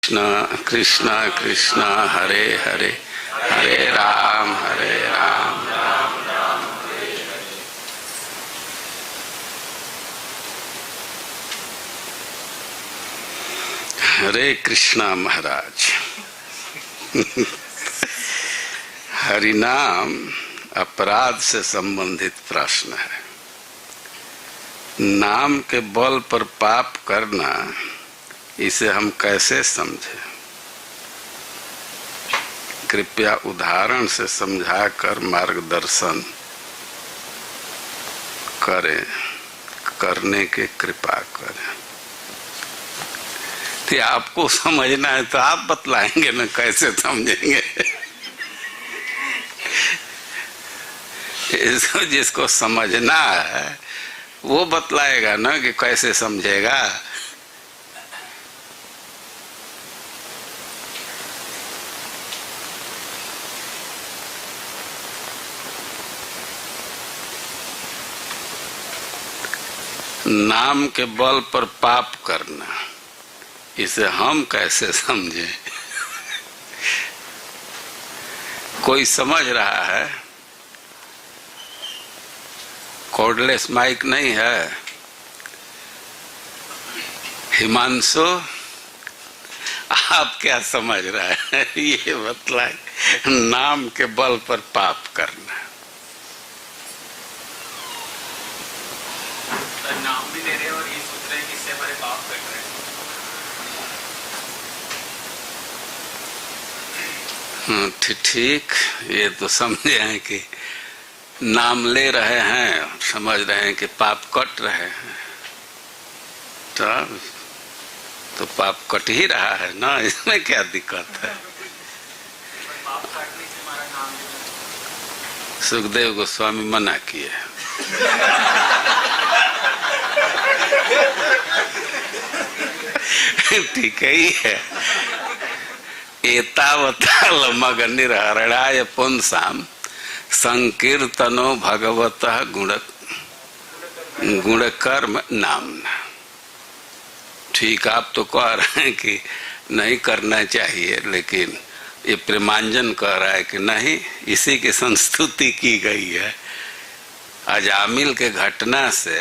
कृष्ण कृष्ण कृष्ण हरे हरे हरे राम राम राम हरे हरे। हरे कृष्णा महाराज। हरिनाम अपराध से संबंधित प्रश्न है। नाम के बल पर पाप करना, इसे हम कैसे समझें? कृपया उदाहरण से समझाकर मार्गदर्शन करें, करने की कृपा करें। तो आपको समझना है तो आप बतलाएंगे ना, कैसे समझेंगे? इसको जिसको समझना है वो बतलाएगा ना कि कैसे समझेगा। नाम के बल पर पाप करना, इसे हम कैसे समझें? कोई समझ रहा है? कॉर्डलेस माइक नहीं है। हिमांशु, आप क्या समझ रहे हैं? ये बतलाए। नाम के बल पर पाप करना, नाम भी ले रहे हैं और ये सोच रहे हैं कि इससे हमारे पाप कट रहे हैं। ठीक, ये तो समझे हैं कि नाम ले रहे हैं, समझ रहे हैं कि पाप कट रहे हैं। तो पाप कट ही रहा है ना, इसमें क्या दिक्कत है? पाप काटने से हमारा नाम लेना। सुखदेव गोस्वामी मना किए। ठीक ही है। एतावता लमगनिर्हरणाय पुंसाम संकीर्तनो भगवतः गुणकर्म नामना। ठीक, आप तो कह रहे हैं कि नहीं करना चाहिए, लेकिन ये प्रेमांजन कह रहा है कि नहीं, इसी की संस्तुति की गई है। अजामिल के घटना से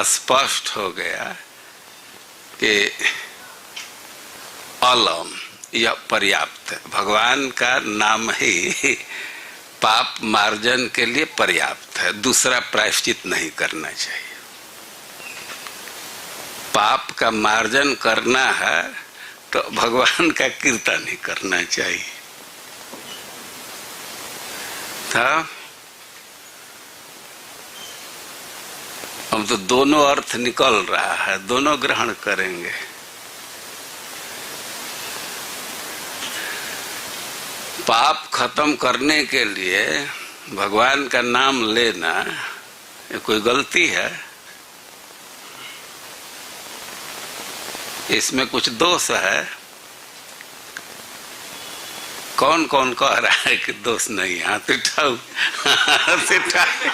स्पष्ट हो गया कि अलम यह पर्याप्त है। भगवान का नाम ही पाप मार्जन के लिए पर्याप्त है, दूसरा प्रायश्चित नहीं करना चाहिए। पाप का मार्जन करना है तो भगवान का कीर्तन ही करना चाहिए था। अब तो दोनों अर्थ निकल रहा है, दोनों ग्रहण करेंगे। पाप खत्म करने के लिए भगवान का नाम लेना ये कोई गलती है? इसमें कुछ दोष है? कौन कौन कह रहा है कि दोष नहीं? हाथ उठाओ, हाथ उठाओ।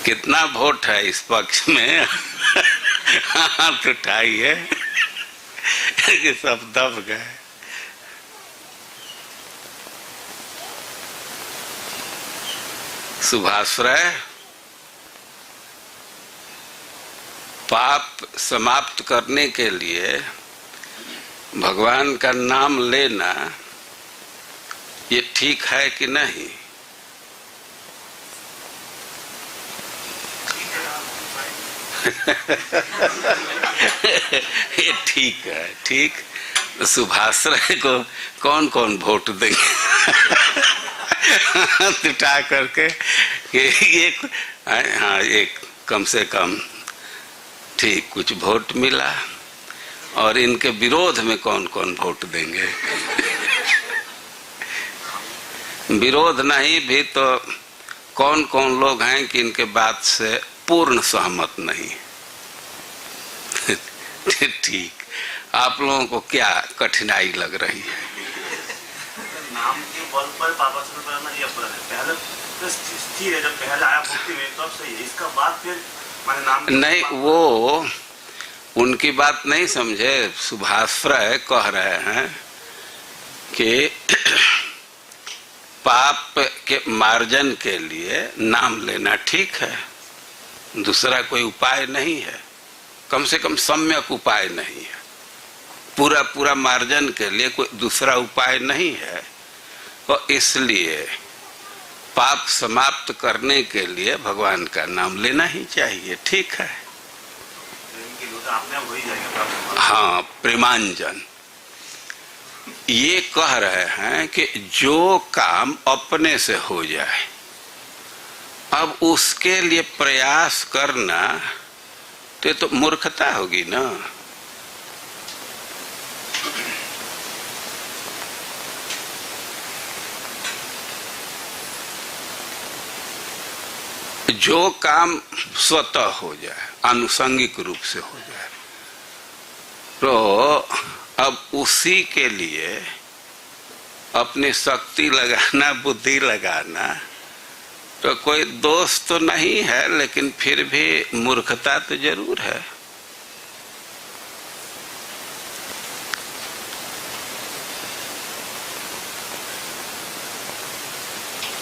कितना वोट है इस पक्ष में? हाथ उठाइए कि सब दब गए। शुभाश्रय, पाप समाप्त करने के लिए भगवान का नाम लेना ये ठीक है कि नहीं? ये ठीक है। ठीक, शुभाश्रय को कौन कौन वोट देंगे? उठा करके एक, हाँ, एक कम से कम ठीक कुछ वोट मिला। और इनके विरोध में कौन कौन वोट देंगे? विरोध नहीं भी तो कौन कौन लोग हैं कि इनके बात से पूर्ण सहमत नहीं? ठीक, आप लोगों को क्या कठिनाई लग रही है? नाम के बल पर पाप करना ये अपराध है। पहले तो स्थिर है, जब पहले आया भक्ति में तब सही है, इसका बाद फिर माने नाम नहीं, वो उनकी बात नहीं समझे। सुभाश्रय कह रहे हैं कि पाप के मार्जन के लिए नाम लेना ठीक है, दूसरा कोई उपाय नहीं है, कम से कम सम्यक उपाय नहीं है। पूरा पूरा मार्जन के लिए कोई दूसरा उपाय नहीं है, और इसलिए पाप समाप्त करने के लिए भगवान का नाम लेना ही चाहिए। ठीक है, हाँ, प्रेमांजन ये कह रहे हैं कि जो काम अपने से हो जाए, अब उसके लिए प्रयास करना तो मूर्खता होगी ना। जो काम स्वतः हो जाए, आनुषंगिक रूप से हो जाए, तो अब उसी के लिए अपनी शक्ति लगाना, बुद्धि लगाना तो कोई दोष तो नहीं है, लेकिन फिर भी मूर्खता तो जरूर है।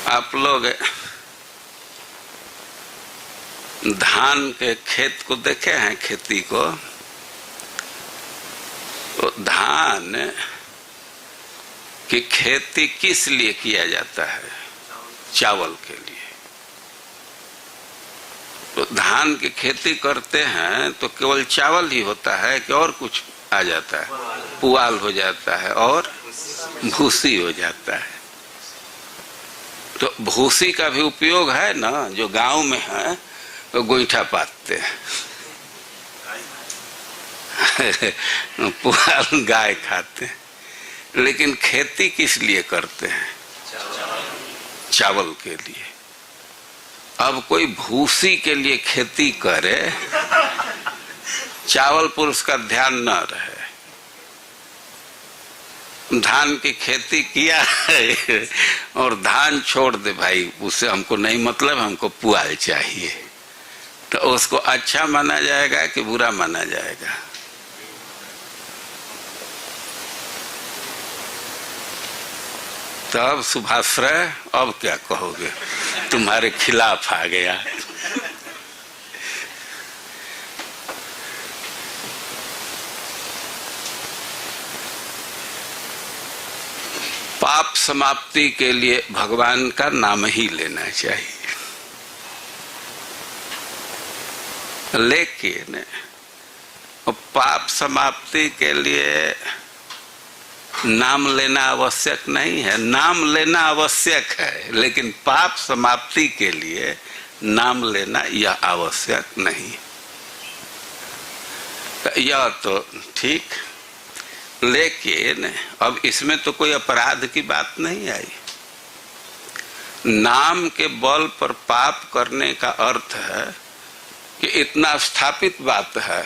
आप लोग धान के खेत को देखे हैं, खेती को? तो धान की खेती किस लिए किया जाता है? चावल के लिए। तो धान की खेती करते हैं तो केवल चावल ही होता है कि और कुछ आ जाता है? पुआल हो जाता है और भूसी हो जाता है। तो भूसी का भी उपयोग है ना, जो गांव में है तो गोईठा पाथते हैं पुआल गाय खाते हैं, लेकिन खेती किस लिए करते हैं? चावल के लिए। अब कोई भूसी के लिए खेती करे, चावल पर उसका ध्यान न रहे, धान की खेती किया है और धान छोड़ दे, भाई उससे हमको नहीं मतलब, हमको पुआल चाहिए, तो उसको अच्छा माना जाएगा कि बुरा माना जाएगा? तब सुभाश्रय अब क्या कहोगे? तुम्हारे खिलाफ आ गया। पाप समाप्ति के लिए भगवान का नाम ही लेना चाहिए, लेकिन पाप समाप्ति के लिए नाम लेना आवश्यक नहीं है। नाम लेना आवश्यक है, लेकिन पाप समाप्ति के लिए नाम लेना यह आवश्यक नहीं। यह तो ठीक, लेकिन अब इसमें तो कोई अपराध की बात नहीं आई। नाम के बल पर पाप करने का अर्थ है कि इतना स्थापित बात है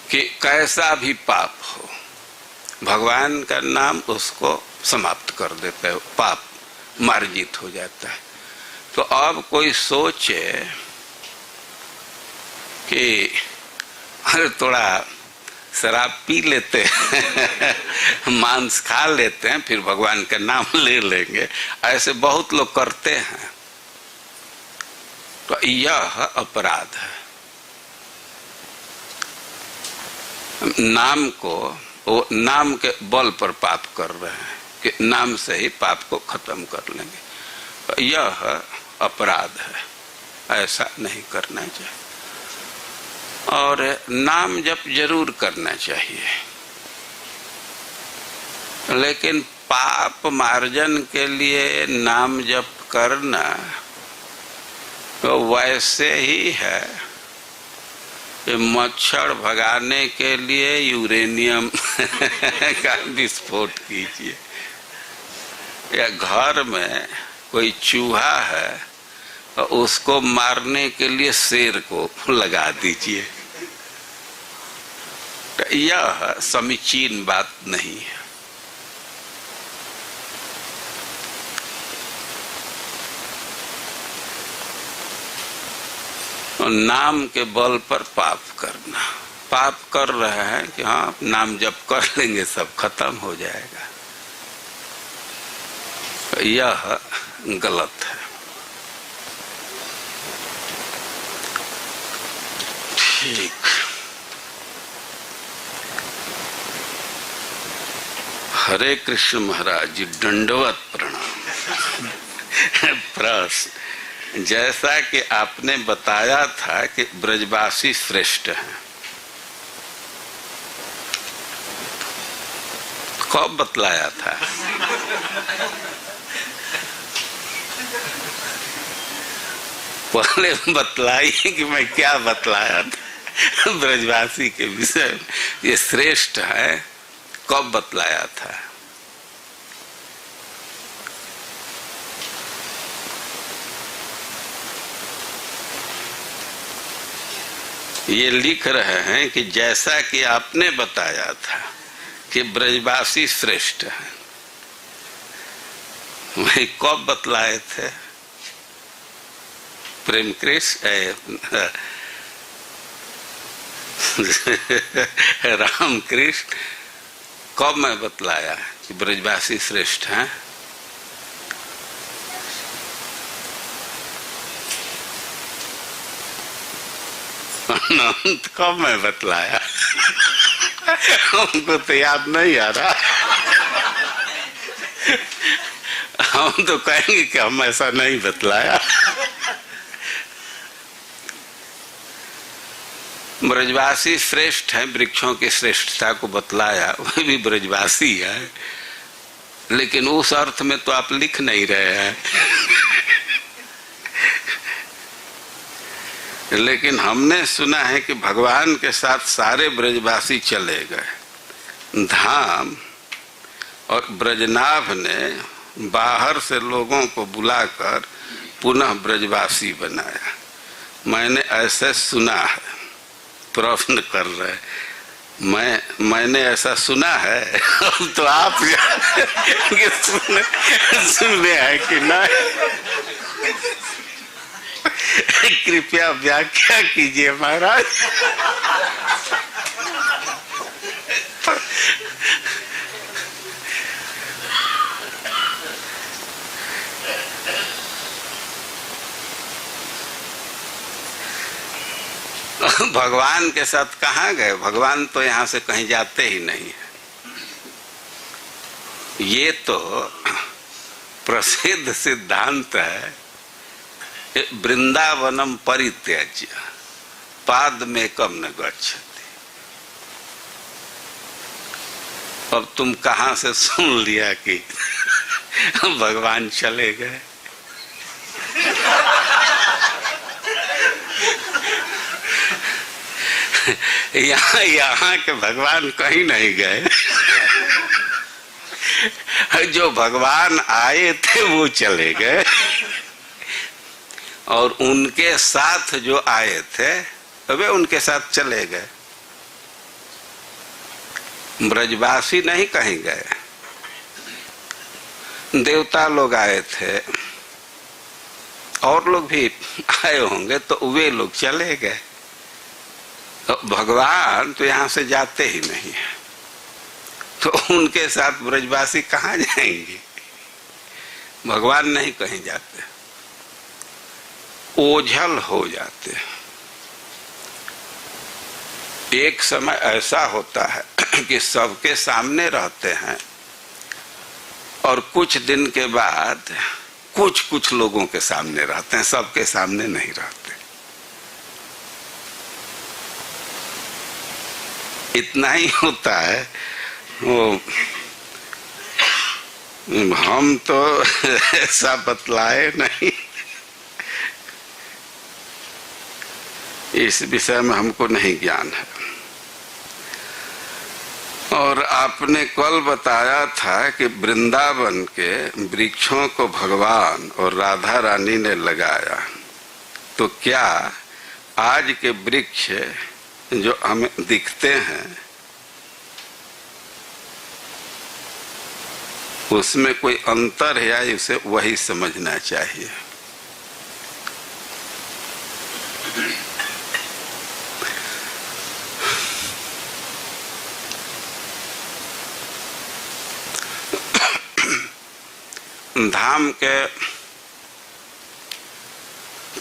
कि कैसा भी पाप हो, भगवान का नाम उसको समाप्त कर देता है, पाप मार्जित हो जाता है। तो अब कोई सोचे कि अरे थोड़ा शराब पी लेते हैं मांस खा लेते हैं, फिर भगवान का नाम ले लेंगे, ऐसे बहुत लोग करते हैं। तो यह अपराध है। नाम को, वो नाम के बल पर पाप कर रहे हैं कि नाम से ही पाप को खत्म कर लेंगे, तो यह अपराध है, ऐसा नहीं करना चाहिए। और नाम जप जरूर करना चाहिए, लेकिन पाप मार्जन के लिए नाम जप करना तो वैसे ही है कि मच्छर भगाने के लिए यूरेनियम का विस्फोट कीजिए, या घर में कोई चूहा है तो उसको मारने के लिए शेर को लगा दीजिए। तो यह समीचीन बात नहीं है। और नाम के बल पर पाप करना। पाप कर रहे हैं कि हाँ नाम जप कर लेंगे सब खत्म हो जाएगा, यह गलत है। ठीक, हरे कृष्ण महाराज जी, दंडवत प्रणाम। प्रश्न, जैसा कि आपने बताया था कि ब्रजवासी श्रेष्ठ हैं, कब बतलाया था? पहले बतलाइए कि मैं क्या बतलाया था ब्रजवासी के विषय में, ये श्रेष्ठ है, कब बतलाया था? ये लिख रहे हैं कि जैसा कि आपने बताया था कि ब्रजवासी श्रेष्ठ है, वही कब बतलाए थे? प्रेम कृष्ण राम कृष्ण, कब मैं बतलाया कि ब्रजवासी श्रेष्ठ हैं? अनंत, कब मैं बतलाया? हमको तो याद नहीं आ रहा। हम तो कहेंगे कि हम ऐसा नहीं बतलाया। ब्रजवासी श्रेष्ठ है, वृक्षों की श्रेष्ठता को बतलाया, वह भी ब्रजवासी है, लेकिन उस अर्थ में तो आप लिख नहीं रहे हैं। लेकिन हमने सुना है कि भगवान के साथ सारे ब्रजवासी चले गए धाम, और ब्रजनाभ ने बाहर से लोगों को बुलाकर पुनः ब्रजवासी बनाया। मैंने ऐसे सुना है, प्रश्न कर रहे, मैंने ऐसा सुना है। तो आप सुने हैं कि नहीं? कृपया व्याख्या कीजिए महाराज। भगवान के साथ कहाँ गए? भगवान तो यहाँ से कहीं जाते ही नहीं है। ये तो प्रसिद्ध सिद्धांत है, वृंदावनम परित्यज्य पादमेकम न गच्छति। अब तुम कहाँ से सुन लिया कि भगवान चले गए? यहाँ के भगवान कहीं नहीं गए। जो भगवान आए थे वो चले गए, और उनके साथ जो आए थे वे उनके साथ चले गए। ब्रजवासी नहीं कहीं गए। देवता लोग आए थे, और लोग भी आए होंगे, तो वे लोग चले गए। भगवान तो यहाँ से जाते ही नहीं है, तो उनके साथ ब्रजवासी कहाँ जाएंगे? भगवान नहीं कहीं जाते, ओझल हो जाते। एक समय ऐसा होता है कि सबके सामने रहते हैं, और कुछ दिन के बाद कुछ लोगों के सामने रहते हैं, सबके सामने नहीं रहते। इतना ही होता है। वो हम तो ऐसा बतलाए नहीं, इस विषय में हमको नहीं ज्ञान है। और आपने कल बताया था कि वृंदावन के वृक्षों को भगवान और राधा रानी ने लगाया, तो क्या आज के वृक्ष जो हमें दिखते हैं उसमें कोई अंतर है, या इसे वही समझना चाहिए? धाम के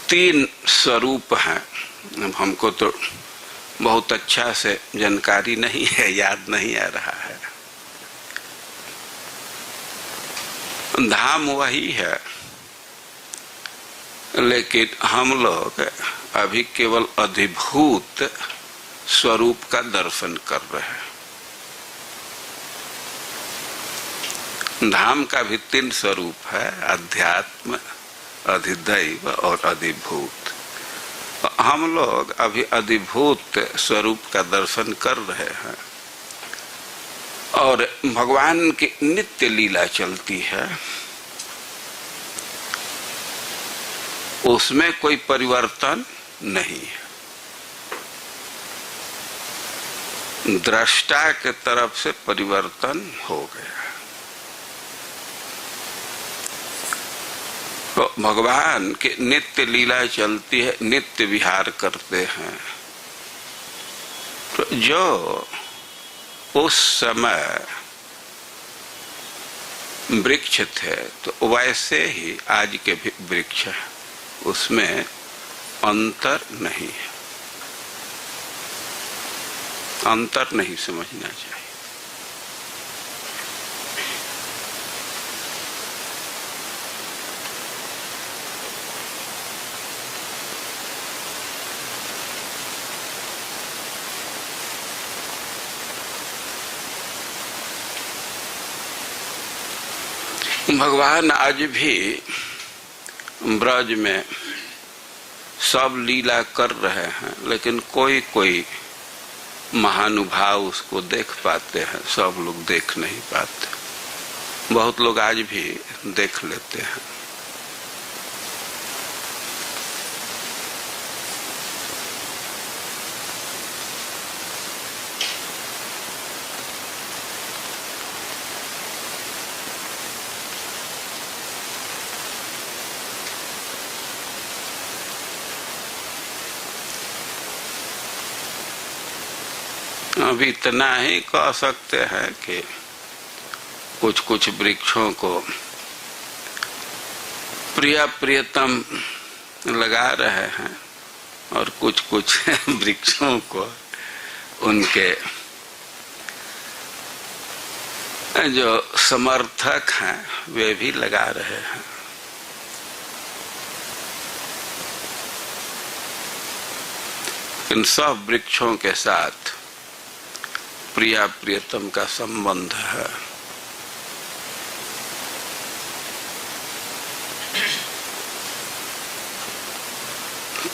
3 स्वरूप हैं। अब हमको तो बहुत अच्छा से जानकारी नहीं है, याद नहीं आ रहा है। धाम वही है, लेकिन हम लोग अभी केवल अधिभूत स्वरूप का दर्शन कर रहे हैं। धाम का भी 3 स्वरूप है, अध्यात्म, अधिदैव और अधिभूत। हम लोग अभी अधिभूत स्वरूप का दर्शन कर रहे हैं और भगवान की नित्य लीला चलती है, उसमें कोई परिवर्तन नहीं है। दृष्टा के तरफ से परिवर्तन हो गया। तो भगवान की नित्य लीला चलती है, नित्य विहार करते हैं। तो जो उस समय वृक्ष थे तो वैसे ही आज के भी वृक्ष है, उसमें अंतर नहीं है। अंतर नहीं समझना चाहिए। भगवान आज भी ब्रज में सब लीला कर रहे हैं, लेकिन कोई कोई महानुभाव उसको देख पाते हैं, सब लोग देख नहीं पाते। बहुत लोग आज भी देख लेते हैं। अभी इतना ही कह सकते हैं कि कुछ कुछ वृक्षों को प्रिय प्रियतम लगा रहे हैं और कुछ कुछ वृक्षों को उनके जो समर्थक हैं वे भी लगा रहे हैं। इन सब वृक्षों के साथ प्रिया प्रियतम का संबंध है।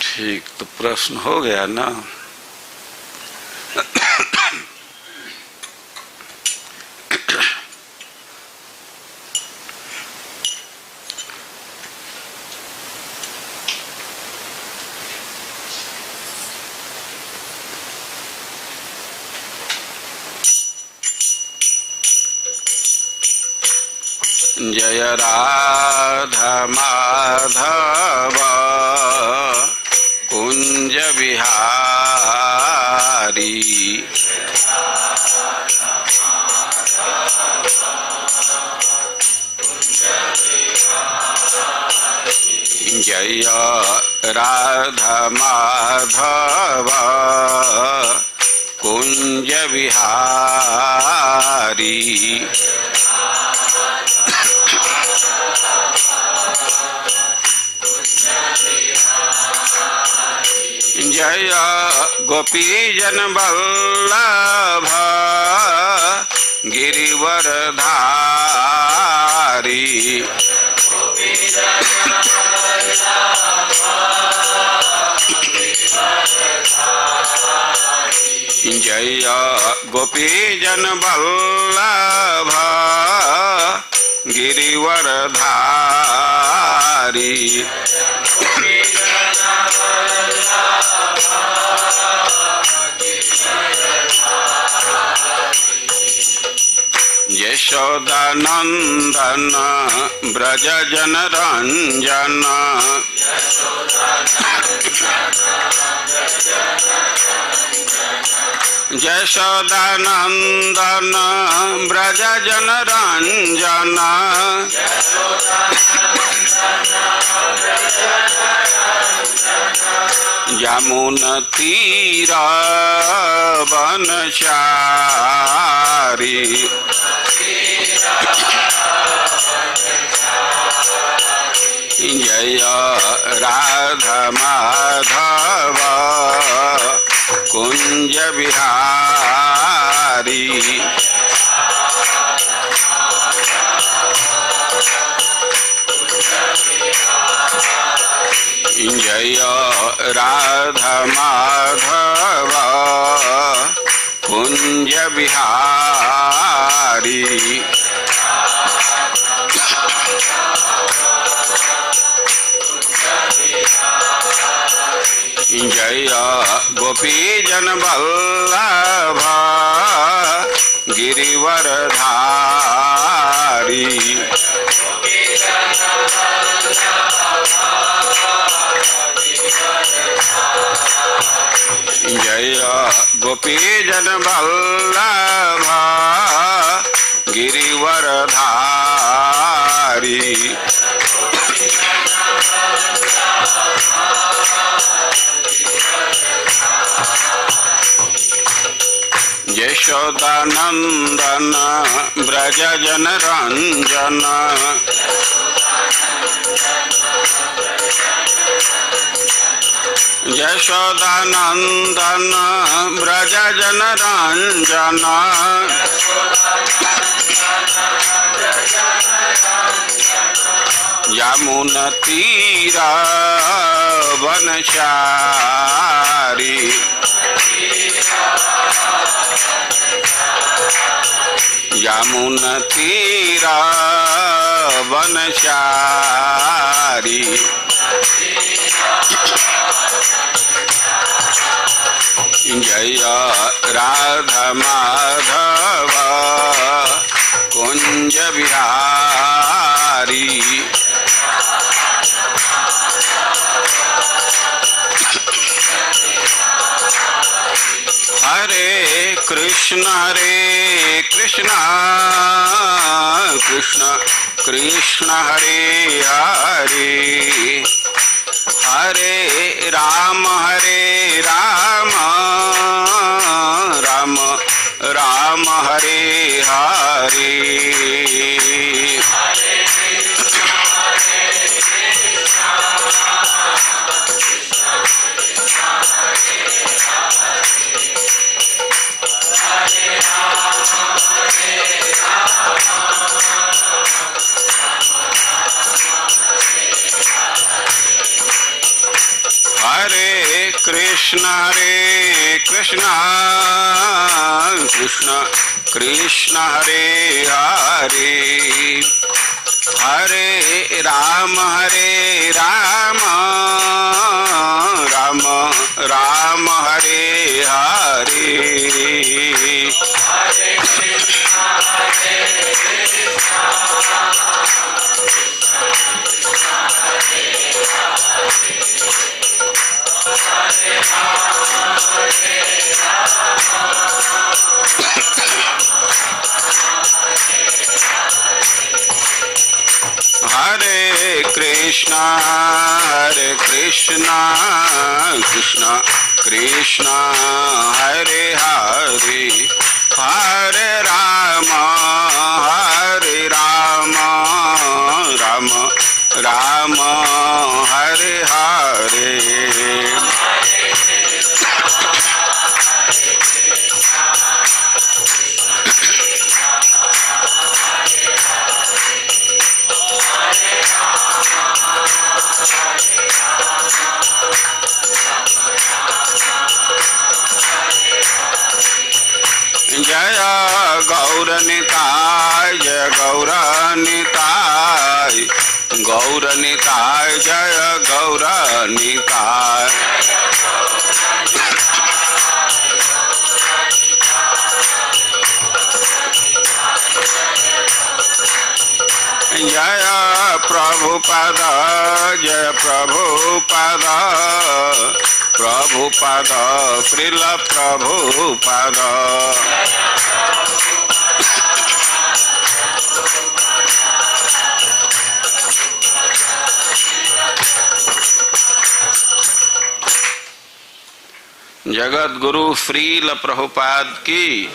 ठीक, तो प्रश्न हो गया ना? जय राधा माधव कुंज बिहारी, जय राधा माधव कुंज बिहारी, जय गोपी जन वल्लभ गिरिवरधारी, जय गोपी जन वल्लभ गिरिवरधारी, यशोदानंदन ब्रज जन रंजन, यशोदानंदन ब्रज जन रंजन, यमुन तीरा वनचारी जय राधा माधव कुंज बिहारी जय राधा माधव कुंज बिहारी जय गोपी जन वल्लभ गिरिवरधारी जय गोपी जन वल्लभ गिरिवरधारी यशोदानंदन ब्रज जन रंजन यशोदानंदन ब्रज जन रंजन यमुन तीरा वनचारी यमुन तीरा वनचारी जय राधा माधव कुंज बिहारी हरे कृष्ण कृष्ण कृष्ण हरे हरे हरे राम राम राम हरे हरे हरे कृष्ण कृष्ण कृष्ण हरे हरे हरे राम राम राम हरे हरे हरे कृष्ण कृष्ण कृष्ण हरे हरे हरे राम राम राम हरे हरे जय गौरनिताय जय गौरनिताय गौरनिताय जय गौरनिताय जय प्रभुपद जय प्रभुपद प्रभुपद श्रील प्रभुपद जगत गुरु श्रील प्रभुपाद की,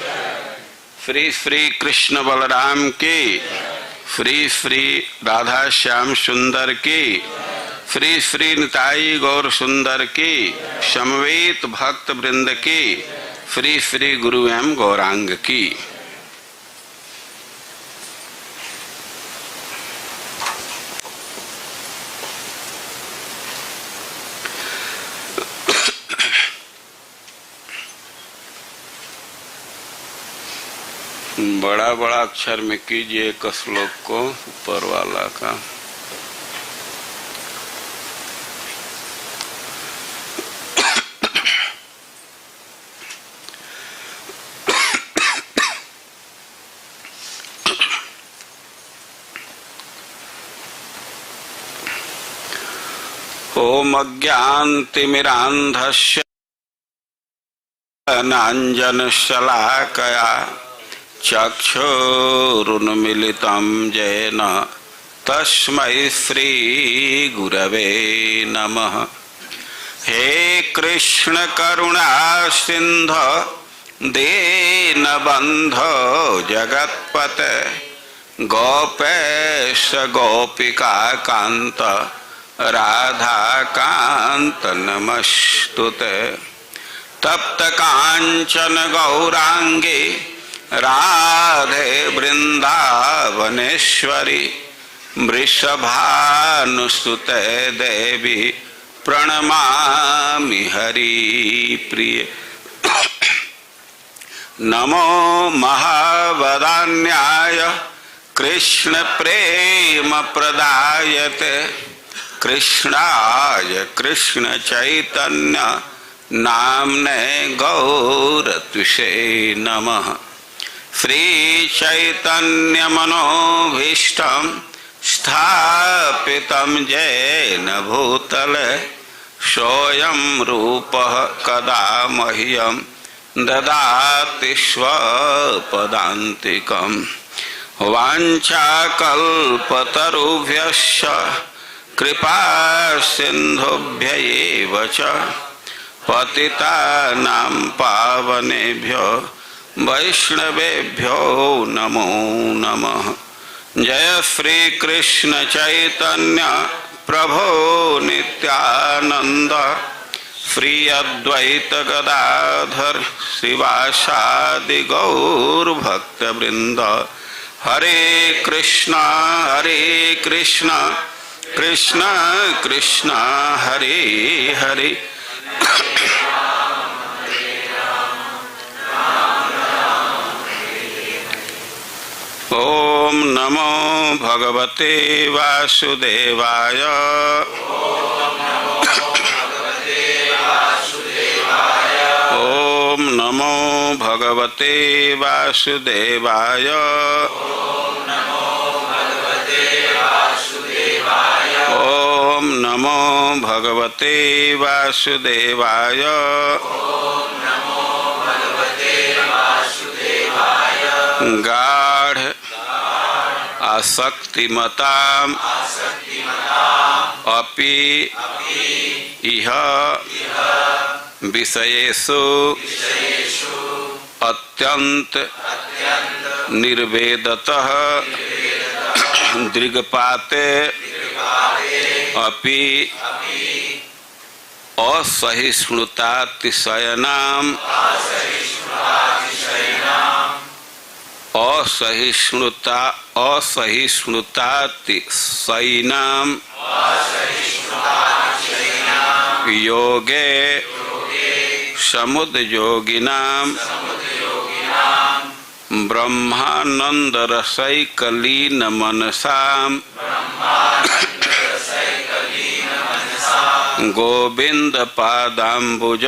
श्री श्री कृष्ण बलराम की, श्री श्री राधा श्याम सुंदर की, श्री श्री निताई गौर सुंदर की, समवेत भक्त वृंद की, श्री श्री गुरु एवं गौरांग की। बड़ा बड़ा अक्षर में कीजिए एक श्लोक को ऊपर वाला का। ओम अज्ञानतिमिरान्धस्य नाञ्जनशलाकया चक्षुरुन्मीलितं येन तस्मै श्री गुरवे नमः। हे कृष्ण करुणा सिंधु दीनबन्धो जगत्पते गोपेश गोपिका कांत राधा कांत नमस्तुते। तप्त कांचन गौरांगी राधे वृंदावनेश्वरी वृषभानुसुते देवी प्रणमामि हरि प्रिय। नमो महावदान्याय कृष्ण प्रेम प्रदायते कृष्णाय कृष्ण चैतन्य नाम्ने गौरत्विषे नमः। श्री चैतन्य मनोभीष्टं स्थापितं येन भूतले सोऽयं रूपः कदा मह्यं ददाति स्वपदान्तिकम्। वाञ्छाकल्पतरुभ्यश्च कृपा सिन्धुभ्यैव च पतितानां पावनेभ्यो वैष्णवेभ्यो नमो नमः। जय श्री कृष्ण चैतन्य प्रभो नित्यानंद श्री अद्वैत गदाधर श्रीवासादि गौर भक्त वृंद। हरे कृष्णा कृष्ण कृष्ण हरे हरे। ओम नमो भगवते वासुदेवाय। ओम नमो भगवते वासुदेवाय। ओम नमो भगवते वासुदेवाय। गाढ़ आसक्तिमताम् अपि इह विषयेषु अत्यंत निर्वेदतः दृग्पाते अपि असहिष्णुतातिशयनाम् असहिष्णुतातिशयनाम् योगे समुद्योगिनाम् ब्रह्मानंदरसैकलीन मनसाम् गोविंद पादाम्बुज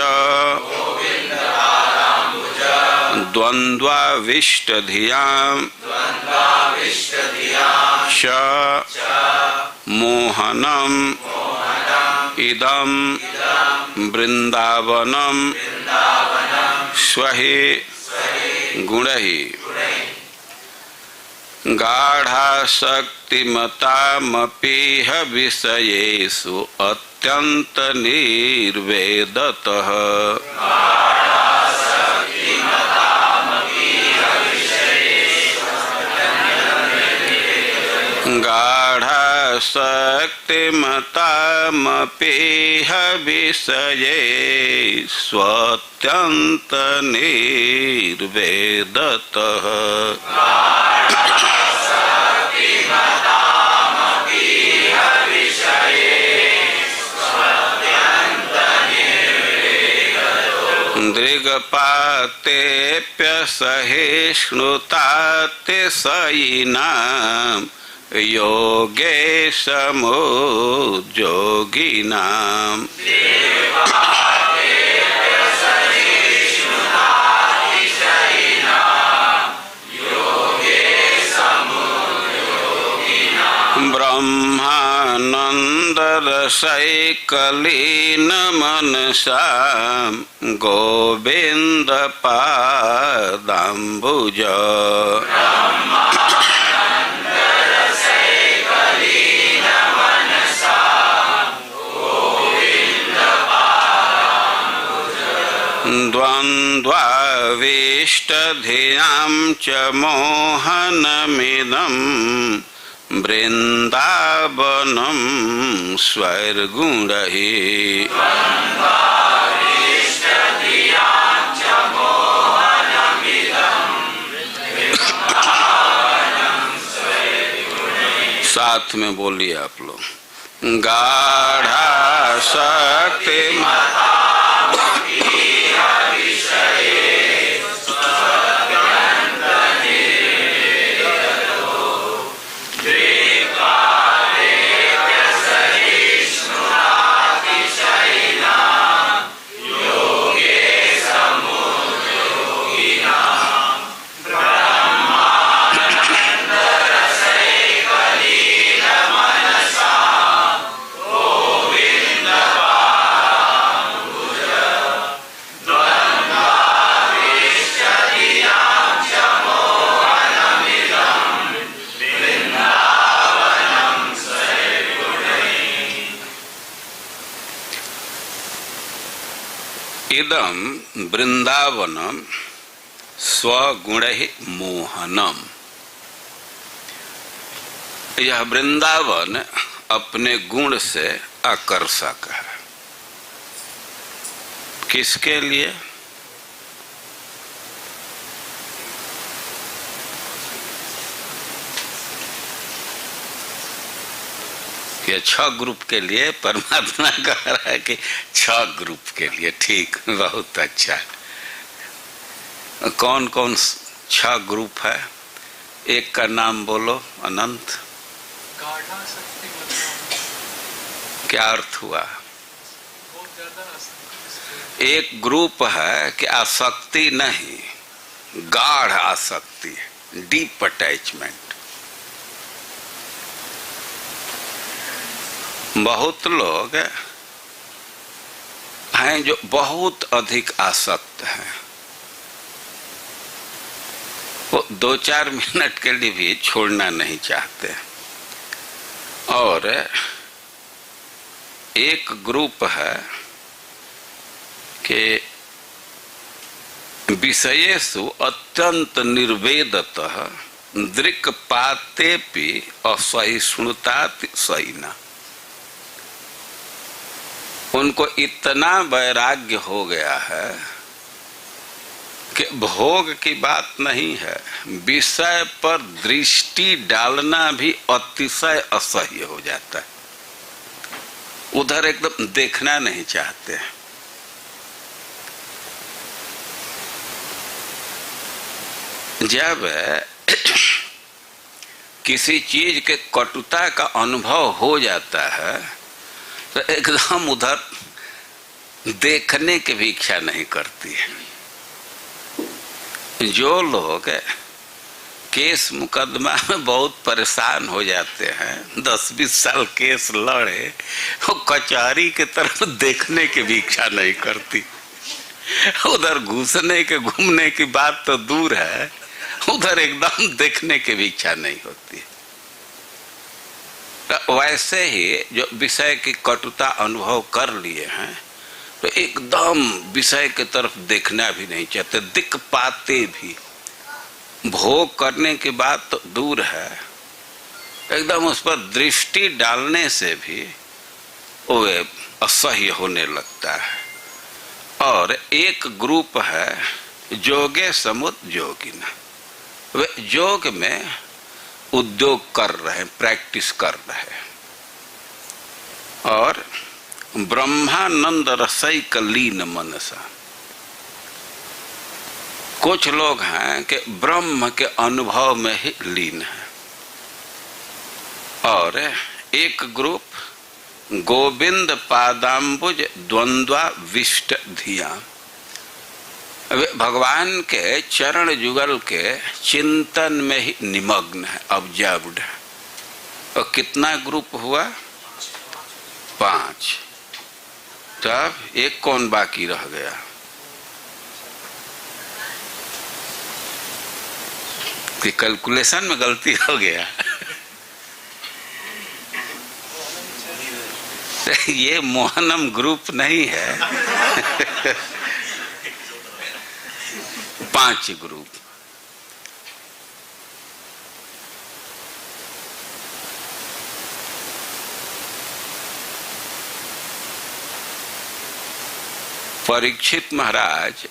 द्वन्द्वाविष्टधियाम् च मोहनम् इदं वृंदावनम स्वहि गुणहि। गाढ़ाशक्तिमतामपीह विषयेषु स्वात्यंत निर्वेदतः गाढासक्तिमतामपीह विषये स्वात्यंत निर्वेदतः दृगपातेऽप्यसहिष्णुतातिशयिनां योगेशमुद्योगिनाम् ब्रह्मानन्दरसैकलीनमनसां गोविन्दपादाम्बुज द्वन्द्वाविष्टधियां च मोहनमिदं वृन्दावनं स्वैर्गुणैः साथ में बोलिए आप लोग। गाढ़ासक्ति इदं वृंदावनम स्वगुणैः मोहनम। यह वृंदावन अपने गुण से आकर्षक है। किसके लिए? ये 6 ग्रुप के लिए परमात्मा कह रहा है कि 6 ग्रुप के लिए। ठीक, बहुत अच्छा। कौन कौन 6 ग्रुप है? एक का नाम बोलो, अनंत। क्या अर्थ हुआ? एक ग्रुप है कि आसक्ति नहीं, गाढ़ आसक्ति, डीप अटैचमेंट। बहुत लोग हैं जो बहुत अधिक आसक्त हैं, वो 2-4 मिनट के लिए भी छोड़ना नहीं चाहते। और एक ग्रुप है कि विषयेषु अत्यंत निर्वेदतः दृक्पातेऽपि असहिष्णुतातिशयिना। उनको इतना वैराग्य हो गया है कि भोग की बात नहीं है, विषय पर दृष्टि डालना भी अतिशय असह्य हो जाता है। उधर एकदम देखना नहीं चाहते। जब किसी चीज के कटुता का अनुभव हो जाता है तो एकदम उधर देखने की भी इच्छा नहीं करती है। जो लोग केस मुकदमा में बहुत परेशान हो जाते हैं, 10-20 साल केस लड़े, वो कचहरी की तरफ देखने की भी इच्छा नहीं करती। उधर घुसने के घूमने की बात तो दूर है, उधर एकदम देखने की भी इच्छा नहीं होती। तो वैसे ही जो विषय की कटुता अनुभव कर लिए हैं तो एकदम विषय की तरफ देखना भी नहीं चाहते, दिख पाते भी, भोग करने की बात तो दूर है, एकदम उस पर दृष्टि डालने से भी वो असह्य होने लगता है। और एक ग्रुप है जोगे समुद जोगिना, वे योग में उद्योग कर रहे हैं, प्रैक्टिस कर रहे हैं, और ब्रह्मानंद रसैक लीन मनसा। कुछ लोग हैं कि ब्रह्म के अनुभव में ही लीन है, और एक ग्रुप गोविंद पादाम्बुज द्वंद्वा विष्ट धिया, भगवान के चरण जुगल के चिंतन में ही निमग्न है, ऑब्जर्व्ड है। और कितना ग्रुप हुआ? 5। तब एक कौन बाकी रह गया? कि कैलकुलेशन में गलती हो गया। ये मोहनम ग्रुप नहीं है। 5 ग्रुप। परीक्षित महाराज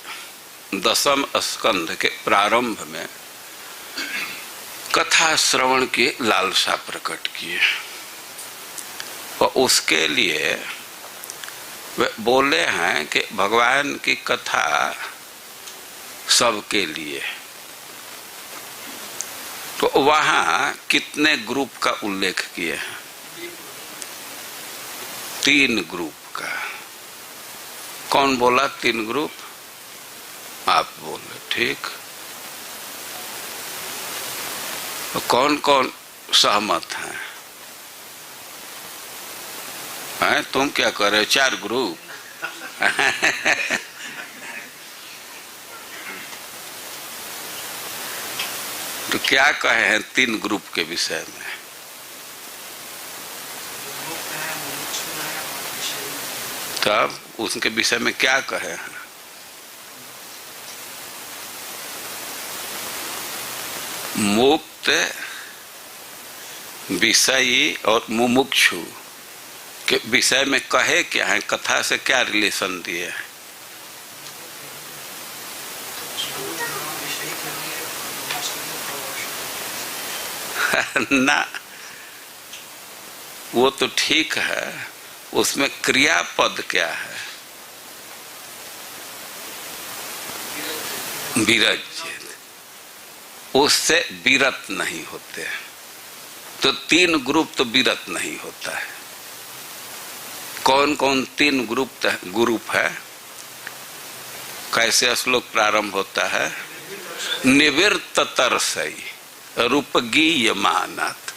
10वें स्कंध के प्रारंभ में कथा श्रवण की लालसा प्रकट किए, और उसके लिए वे बोले हैं कि भगवान की कथा सबके लिए। तो वहां कितने ग्रुप का उल्लेख किए हैं? 3 ग्रुप का। कौन बोला 3 ग्रुप? आप बोले, ठीक। तो कौन कौन सहमत हैं? तुम क्या कर रहे हो? 4 ग्रुप। तो क्या कहे हैं 3 ग्रुप के विषय में? तब उसके विषय में क्या कहे हैं? मुक्त, विषयी और मुमुक्षु के विषय में कहे क्या है? कथा से क्या रिलेशन दिए हैं? ना, वो तो ठीक है, उसमें क्रियापद क्या है? विरज्य, उससे विरत नहीं होते। तो 3 ग्रुप तो विरत नहीं होता है। कौन कौन 3 ग्रुप है? कैसे श्लोक प्रारंभ होता है? निवृत्त तरसई रूपगीयमानात्,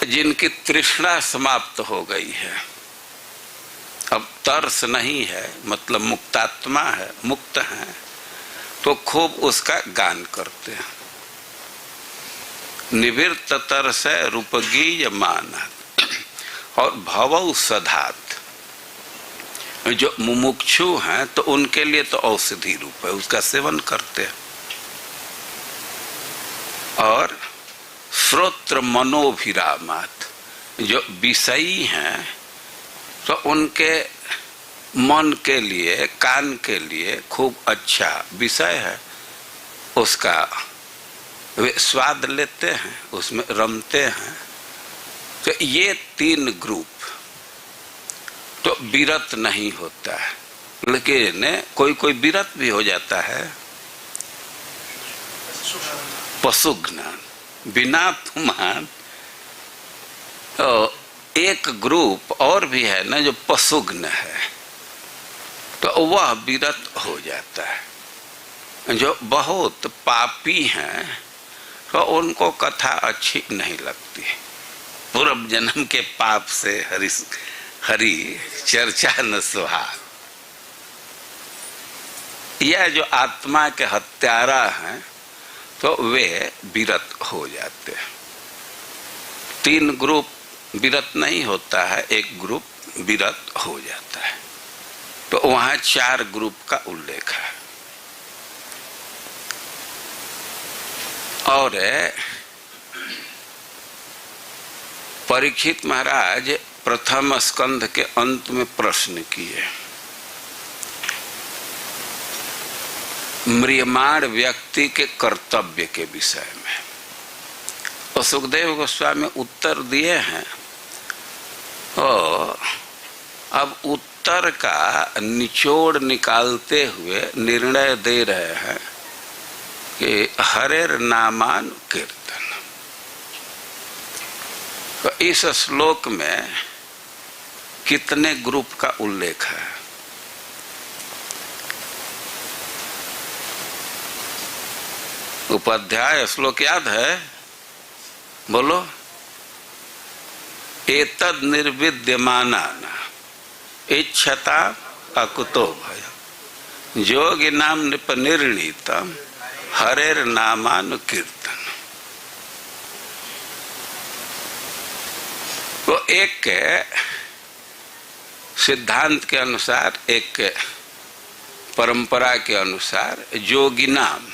जिनकी तृष्णा समाप्त हो गई है, अब तरस नहीं है, मतलब मुक्तात्मा है, मुक्त है, तो खूब उसका गान करते हैं। निवृत्त तरस रूपगीयमानात्। और भवौ सधात, जो मुमुक्षु हैं तो उनके लिए तो औषधि रूप है, उसका सेवन करते हैं। और श्रोत्र मनोभिरामात, जो विषयी हैं तो उनके मन के लिए, कान के लिए खूब अच्छा विषय है, उसका वे स्वाद लेते हैं, उसमें रमते हैं। तो ये 3 ग्रुप तो विरत नहीं होता है, लेकिन कोई कोई विरत भी हो जाता है। पशु ज्ञान बिना पुमान। तो एक ग्रुप और भी है ना जो पशुज्ञ है, तो वह विरत हो जाता है। जो बहुत पापी हैं तो उनको कथा अच्छी नहीं लगती, पूर्व जन्म के पाप से हरि चर्चा न सुहाग। यह जो आत्मा के हत्यारा हैं तो वे विरत हो जाते हैं। 3 ग्रुप विरत नहीं होता है, एक ग्रुप विरत हो जाता है। तो वहां 4 ग्रुप का उल्लेख है। और परीक्षित महाराज प्रथम स्कंध के अंत में प्रश्न किए, म्रियमाण व्यक्ति के कर्तव्य के विषय में। और सुखदेव गोस्वामी उत्तर दिए हैं और अब उत्तर का निचोड़ निकालते हुए निर्णय दे रहे हैं कि हरेर नामान कीर्तन। तो इस श्लोक में कितने ग्रुप का उल्लेख है? उपाध्याय श्लोक याद है? बोलो। एतद निर्विद्यमानान इच्छता अकुतो भय योगिनाम निपनिर्णीतम हरेर नामान कीर्तन। तो एक सिद्धांत के अनुसार, एक परंपरा के अनुसार योगिनाम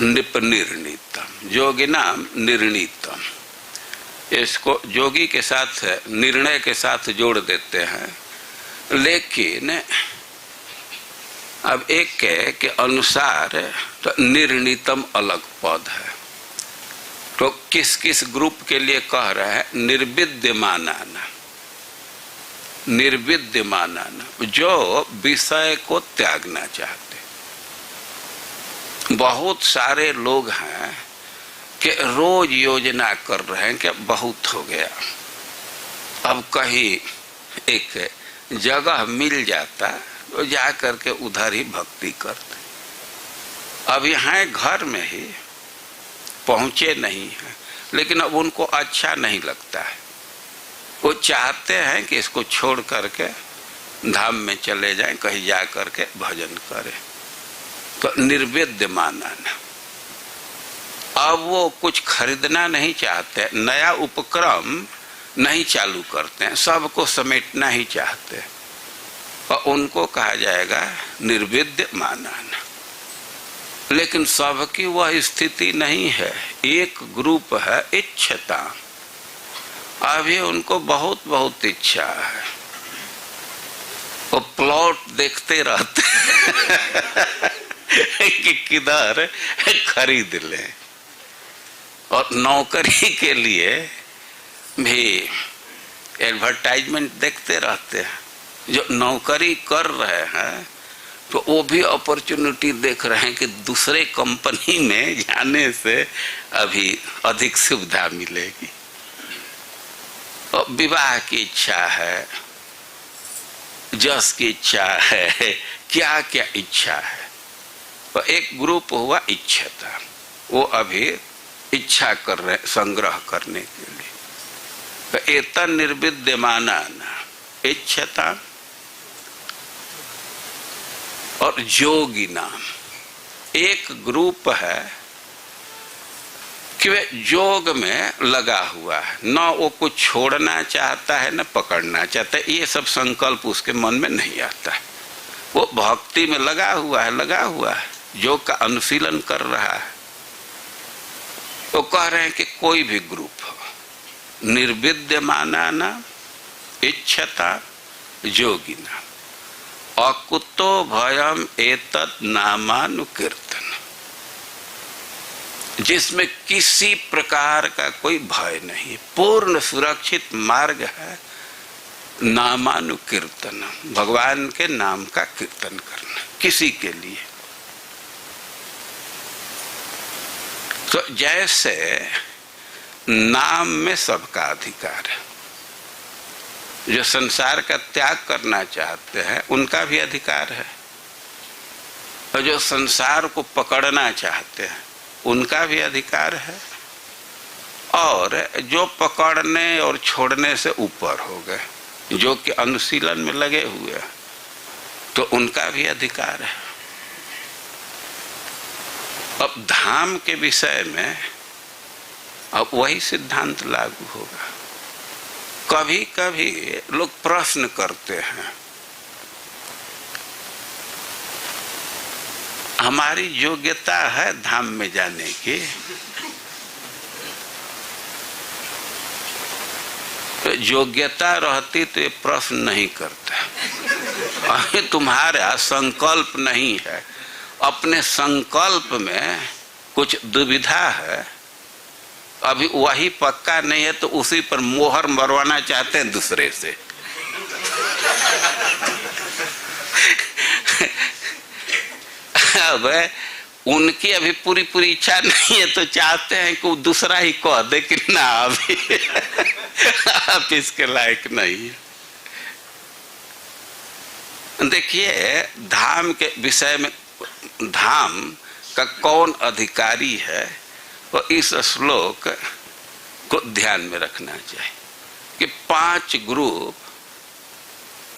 निपनिर्णीतम, योगिनाम निर्णीतम, इसको योगी के साथ निर्णय के साथ जोड़ देते हैं। लेकिन अब एक के अनुसार तो निर्णीतम अलग पद है। तो किस किस ग्रुप के लिए कह रहा है? निर्विद्यमानान, निर्विद्यमानान, जो विषय को त्यागना चाहते। बहुत सारे लोग हैं कि रोज योजना कर रहे हैं कि बहुत हो गया, अब कहीं एक जगह मिल जाता तो जा करके उधर ही भक्ति करते। अब यहाँ घर में ही पहुँचे नहीं हैं, लेकिन अब उनको अच्छा नहीं लगता है। वो चाहते हैं कि इसको छोड़ करके धाम में चले जाएं, कहीं जा करके भजन करें। तो निर्विद्यमानान, अब वो कुछ खरीदना नहीं चाहते, नया उपक्रम नहीं चालू करते हैं, सबको समेटना ही चाहते हैं, और उनको कहा जाएगा निर्विद्यमानान। लेकिन सबकी वह स्थिति नहीं है। एक ग्रुप है इच्छता, अभी उनको बहुत बहुत इच्छा है, वो प्लॉट देखते रहते कि किधर खरीद ले। और नौकरी के लिए भी एडवर्टाइजमेंट देखते रहते हैं। जो नौकरी कर रहे हैं तो वो भी अपॉर्चुनिटी देख रहे हैं कि दूसरे कंपनी में जाने से अभी अधिक सुविधा मिलेगी। और विवाह की इच्छा है, जस की इच्छा है, क्या क्या इच्छा है। तो एक ग्रुप हुआ इच्छता, वो अभी इच्छा कर रहे संग्रह करने के लिए। तो एतन निर्विद्यमानान इच्छता। और योगी नाम एक ग्रुप है कि वे योग में लगा हुआ है, न वो कुछ छोड़ना चाहता है न पकड़ना चाहता है। ये सब संकल्प उसके मन में नहीं आता है। वो भक्ति में लगा हुआ है, योग का अनुशीलन कर रहा है। वो कह रहे हैं कि कोई भी ग्रुप हो, निर्विद्यमानान इच्छता योगिना अकुतो भयम एतत् नामानुकीर्तन, जिसमें किसी प्रकार का कोई भय नहीं, पूर्ण सुरक्षित मार्ग है नामानुकीर्तन, भगवान के नाम का कीर्तन करना किसी के लिए। तो जैसे नाम में सबका अधिकार है, जो संसार का त्याग करना चाहते हैं उनका भी अधिकार है, और जो संसार को पकड़ना चाहते हैं उनका भी अधिकार है, और जो पकड़ने और छोड़ने से ऊपर हो गए, जो कि अनुशीलन में लगे हुए, तो उनका भी अधिकार है। अब धाम के विषय में अब वही सिद्धांत लागू होगा। कभी कभी लोग प्रश्न करते हैं, हमारी योग्यता है धाम में जाने की, तो योग्यता रहती तो ये प्रश्न नहीं करता। अभी तुम्हारा संकल्प नहीं है, अपने संकल्प में कुछ दुविधा है, अभी वही पक्का नहीं है तो उसी पर मोहर मरवाना चाहते हैं दूसरे से। अब उनकी अभी पूरी पूरी इच्छा नहीं है तो चाहते हैं कि दूसरा ही कह दे कि ना अभी आप इसके लायक नहीं है। देखिए धाम के विषय में, धाम का कौन अधिकारी है तो इस श्लोक को ध्यान में रखना चाहिए कि 5 ग्रुप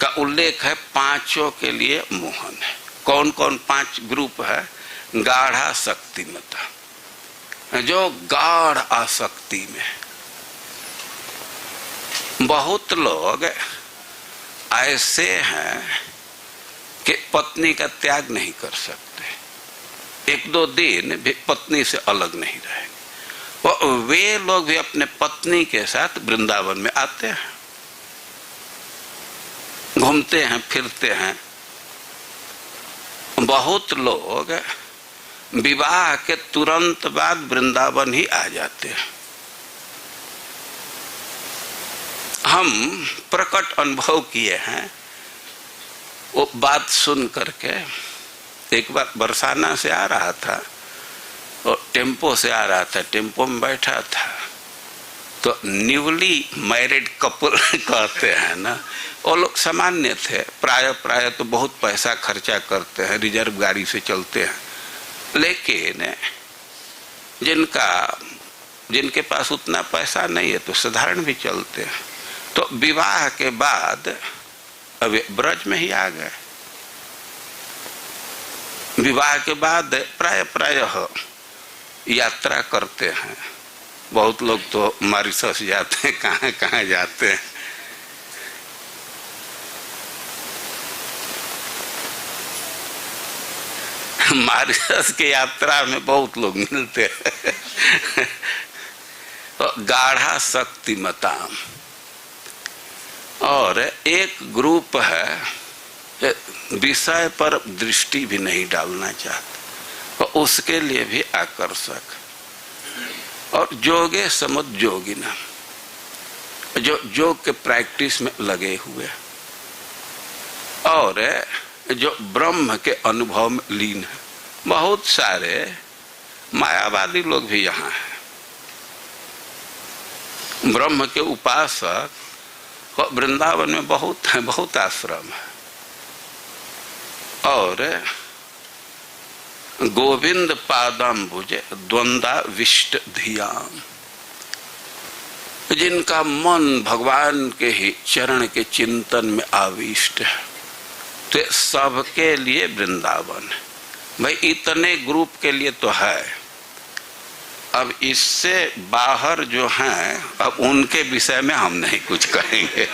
का उल्लेख है, पांचों के लिए मोहन है। कौन कौन 5 ग्रुप है? गाढ़ा शक्तिमता, जो गाढ़ आसक्ति में, बहुत लोग ऐसे हैं कि पत्नी का त्याग नहीं कर सकते, 1-2 दिन भी पत्नी से अलग नहीं रहेंगे। वे लोग भी अपने पत्नी के साथ वृंदावन में आते हैं, घूमते हैं, फिरते हैं। बहुत लोग विवाह के तुरंत बाद वृंदावन ही आ जाते हैं। हम प्रकट अनुभव किए हैं वो बात सुन करके। एक बार बरसाना से आ रहा था और टेम्पो से आ रहा था, टेम्पो में बैठा था तो न्यूली मैरिड कपल कहते हैं ना, वो लोग सामान्य थे, प्राय तो बहुत पैसा खर्चा करते हैं, रिजर्व गाड़ी से चलते हैं, लेकिन जिनके पास उतना पैसा नहीं है तो साधारण भी चलते हैं। तो विवाह के बाद अब ब्रज में ही आ गए। विवाह के बाद प्राय यात्रा करते हैं। बहुत लोग तो मॉरिशस जाते हैं, कहाँ कहाँ जाते हैं। मॉरिशस के यात्रा में बहुत लोग मिलते हैं। तो गाढ़ा शक्तिमताम, और एक ग्रुप है विषय पर दृष्टि भी नहीं डालना चाहता, तो उसके लिए भी आकर्षक। और जोगे समुद जोगिना, जो योग के प्रैक्टिस में लगे हुए, और जो ब्रह्म के अनुभव में लीन है। बहुत सारे मायावादी लोग भी यहाँ हैं, ब्रह्म के उपासक। वृंदावन में बहुत है, बहुत आश्रम है। और गोविंद पादाम्बुज द्वंद्वाविष्ट धियाम, जिनका मन भगवान के ही चरण के चिंतन में आविष्ट है, तो सबके लिए वृंदावन है। भाई इतने ग्रुप के लिए तो है। अब इससे बाहर जो हैं, अब उनके विषय में हम नहीं कुछ कहेंगे।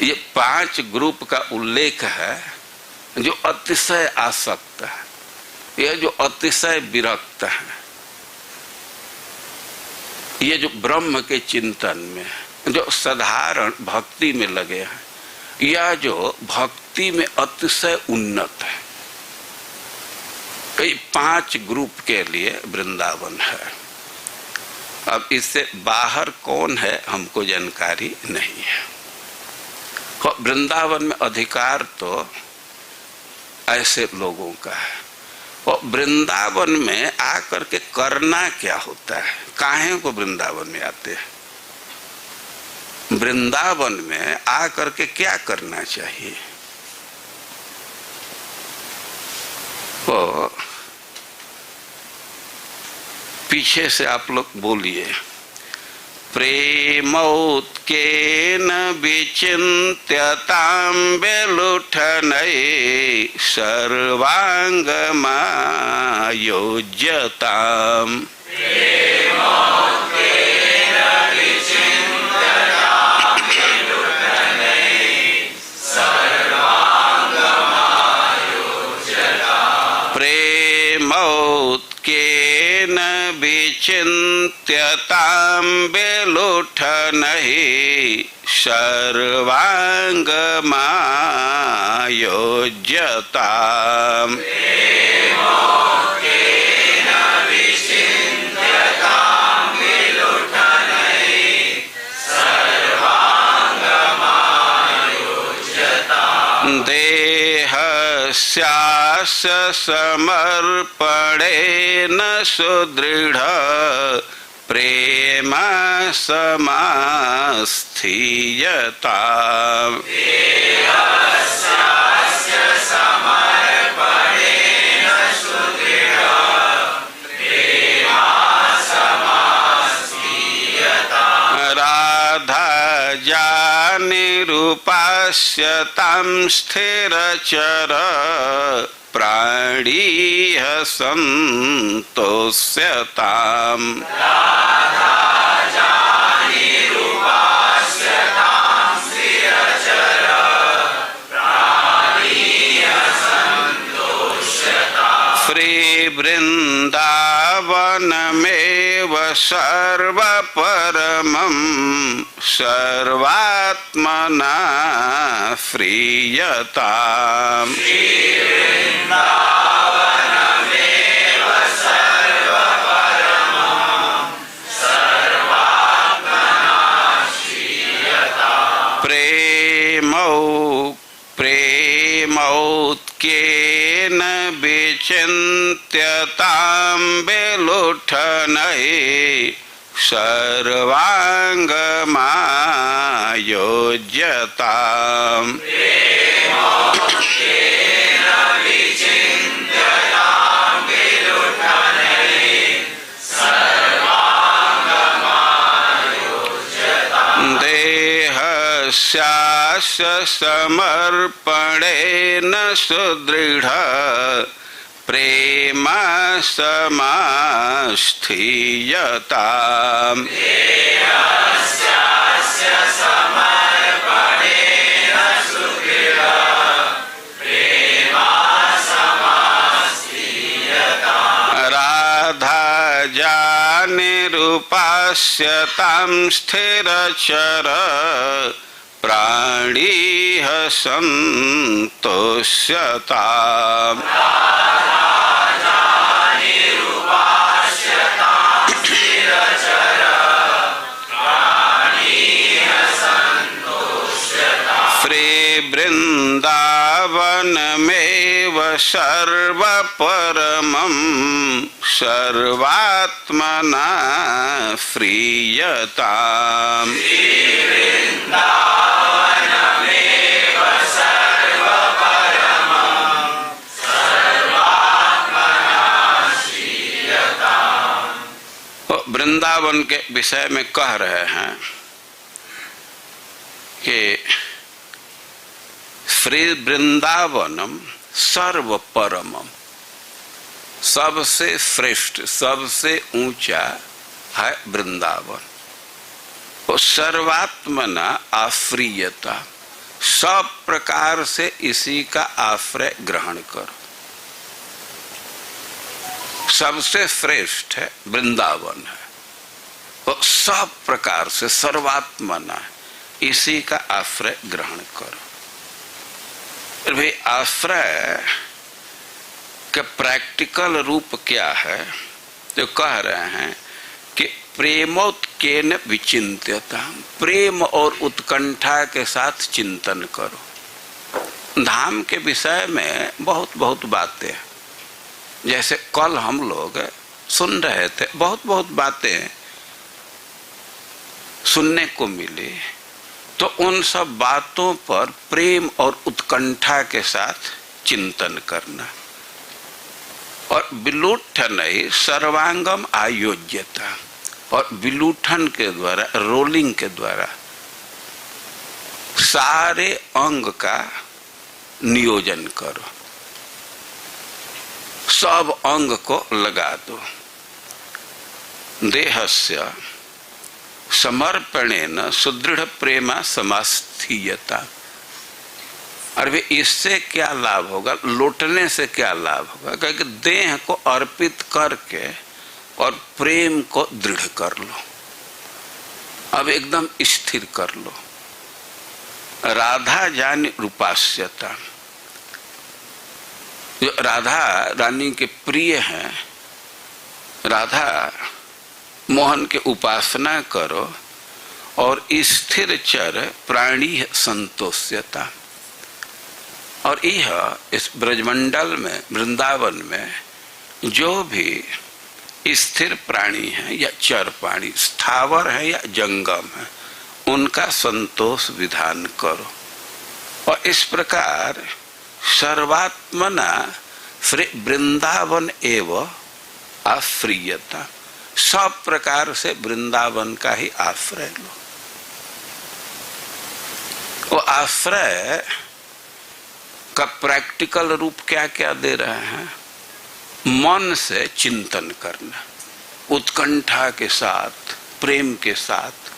ये 5 ग्रुप का उल्लेख है, जो अतिशय आसक्त है, ये जो अतिशय विरक्त है, ये जो ब्रह्म के चिंतन में, जो साधारण भक्ति में लगे हैं, या जो भक्ति में अतिशय उन्नत है। कई 5 ग्रुप के लिए वृंदावन है। अब इससे बाहर कौन है हमको जानकारी नहीं है। वृंदावन में अधिकार तो ऐसे लोगों का है। और वृंदावन में आकर के करना क्या होता है? काहे को वृंदावन में आते हैं? वृंदावन में आकर के क्या करना चाहिए? तो पीछे से आप लोग बोलिए, प्रेमोत्केन विचिन्त्यतां विलुठनैः सर्वांगमायोज्यताम्। प्रेमोत्केन विचिन्त्यतां विलुठनैः सर्वाङ्गमायोज्यताम्। देहस्यास्य समर्पणेन सुदृढ प्रेम समास्थीयताम्। निरूपास्यतां स्थिरचर प्राणीह सन्तोष्यताम्। श्रीवृन्दावनमेव सर्वपरमं सर्वात्मना फ्रीयताम्। प्रेमौत्केन विचिन्त्यतां विलुठनैः सर्वाङ्गमायोज्यताम्। देहस्यास्य समर्पणेन सुदृढ प्रेम समास्थीयताम्। निरूपास्यतां स्थिरचर प्राणीह सन्तोष्यताम्। श्रीवृन्दावनमेव सर्वपरमं सर्वात्मना फ्रीयताम्। वृंदावन के विषय में कह रहे हैं कि श्री वृंदावनम सर्व परमम, सबसे श्रेष्ठ सबसे ऊंचा है वृंदावन। वो सर्वात्मना आश्रियता, सब प्रकार से इसी का आश्रय ग्रहण करो। सबसे श्रेष्ठ है वृंदावन है, वो सब प्रकार से सर्वात्मना इसी का आश्रय ग्रहण करो। भाई आश्रय का प्रैक्टिकल रूप क्या है? जो कह रहे हैं कि प्रेमोत्केन विचिन्त्यता, प्रेम और उत्कंठा के साथ चिंतन करो। धाम के विषय में बहुत बहुत बातें हैं। जैसे कल हम लोग सुन रहे थे, बहुत बातें सुनने को मिली, तो उन सब बातों पर प्रेम और उत्कंठा के साथ चिंतन करना। और विलुठन सर्वांगम आयोज्यता, और विलुठन के द्वारा, रोलिंग के द्वारा सारे अंग का नियोजन करो, सब अंग को लगा दो। देहस्य समर्पणेन सुदृढ़ प्रेमा समास्थीयता। और वे इससे क्या लाभ होगा, लौटने से क्या लाभ होगा, क्योंकि देह को अर्पित करके और प्रेम को दृढ़ कर लो, अब एकदम स्थिर कर लो। राधा जानी रूपास्यता, जो राधा रानी के प्रिय हैं, राधा मोहन के उपासना करो और स्थिर चर प्राणी संतोष्यता। और यह इस ब्रजमंडल में, वृंदावन में जो भी स्थिर प्राणी है या चर प्राणी, स्थावर है या जंगम है, उनका संतोष विधान करो। और इस प्रकार सर्वात्मना वृंदावन एवं आश्रयता, सब प्रकार से वृंदावन का ही आश्रय लो। वो आश्रय का प्रैक्टिकल रूप क्या क्या दे रहे हैं? मन से चिंतन करना, उत्कंठा के साथ, प्रेम के साथ।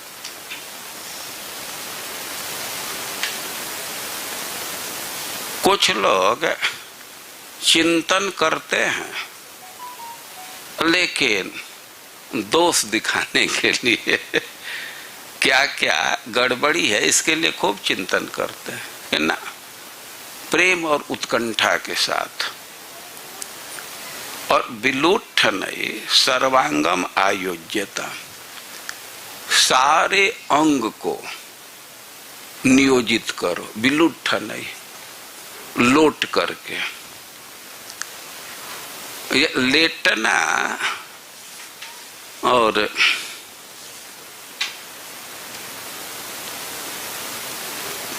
कुछ लोग चिंतन करते हैं लेकिन दोष दिखाने के लिए क्या क्या गड़बड़ी है इसके लिए खूब चिंतन करते हैं ना, प्रेम और उत्कंठा के साथ। और विलुठनई सर्वांगम आयोज्यता, सारे अंग को नियोजित करो, विलुठनई लोट करके। ये लेटना और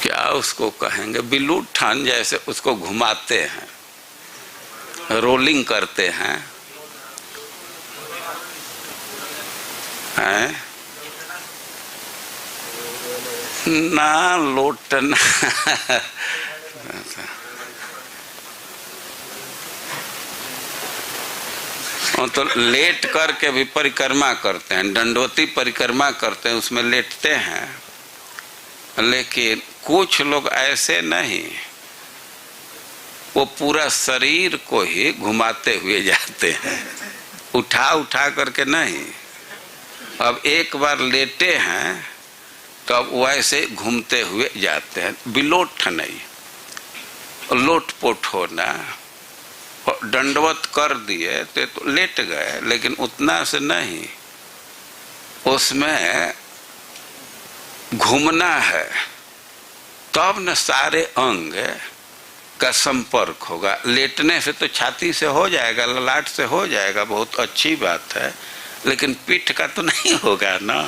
क्या उसको कहेंगे, विलुठन, जैसे उसको घुमाते हैं, रोलिंग करते हैं, हैं? ना लोटना तो लेट करके भी परिक्रमा करते हैं, दंडवती परिक्रमा करते हैं, उसमें लेटते हैं। लेकिन कुछ लोग ऐसे नहीं, वो पूरा शरीर को ही घुमाते हुए जाते हैं, उठा उठा करके नहीं। अब एक बार लेटे हैं तो अब वैसे घूमते हुए जाते हैं। बिलोट नहीं, लोटपोट होना, दंडवत कर दिए तो लेट गए, लेकिन उतना से नहीं, उसमें घूमना है, तब न सारे अंग का संपर्क होगा। लेटने से तो छाती से हो जाएगा, ललाट से हो जाएगा, बहुत अच्छी बात है, लेकिन पीठ का तो नहीं होगा ना।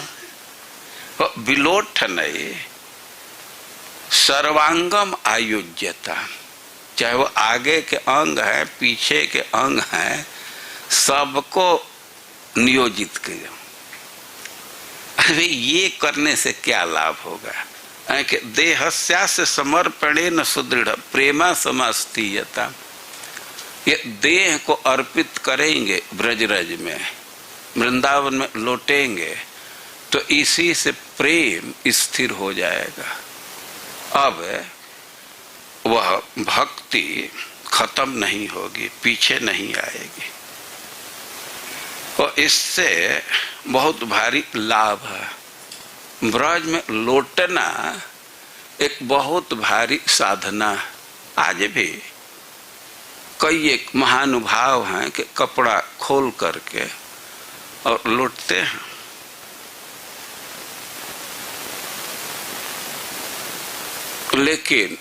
बिलोट नहीं, सर्वांगम आयोज्यता, चाहे वो आगे के अंग है, पीछे के अंग है, सबको नियोजित करो। अरे ये करने से क्या लाभ होगा कि देहस्यास्य समर्पणेन सुदृढ़ प्रेमा समास्थीयता। ये देह को अर्पित करेंगे ब्रजरज में, वृंदावन में लौटेंगे तो इसी से प्रेम स्थिर हो जाएगा। अब वह भक्ति खत्म नहीं होगी, पीछे नहीं आएगी, और इससे बहुत भारी लाभ है। ब्रज में लौटना एक बहुत भारी साधना। आज भी कई एक महानुभाव हैं कि कपड़ा खोल करके और लौटते हैं। लेकिन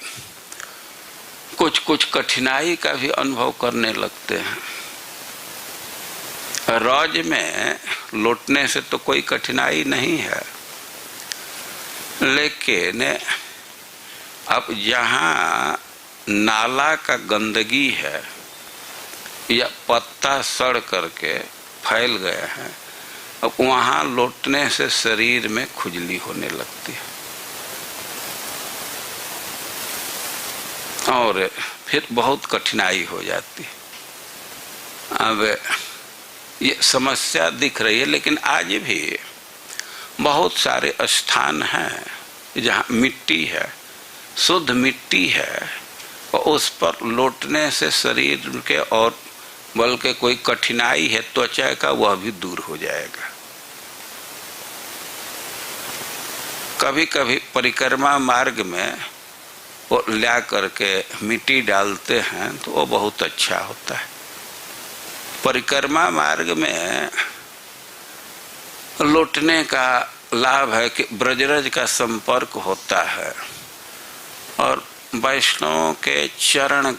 कुछ कुछ कठिनाई का भी अनुभव करने लगते हैं। रज में लौटने से तो कोई कठिनाई नहीं है, लेकिन अब जहाँ नाला का गंदगी है या पत्ता सड़ करके फैल गया है, अब वहाँ लौटने से शरीर में खुजली होने लगती है और फिर बहुत कठिनाई हो जाती है। अब ये समस्या दिख रही है। लेकिन आज भी बहुत सारे स्थान हैं जहाँ मिट्टी है, शुद्ध मिट्टी है, और उस पर लौटने से शरीर के और बल्कि कोई कठिनाई है त्वचा का, वह भी दूर हो जाएगा। कभी कभी परिक्रमा मार्ग में वो ला करके मिट्टी डालते हैं तो वो बहुत अच्छा होता है। परिक्रमा मार्ग में लौटने का लाभ है कि ब्रजरज का संपर्क होता है और वैष्णव के चरण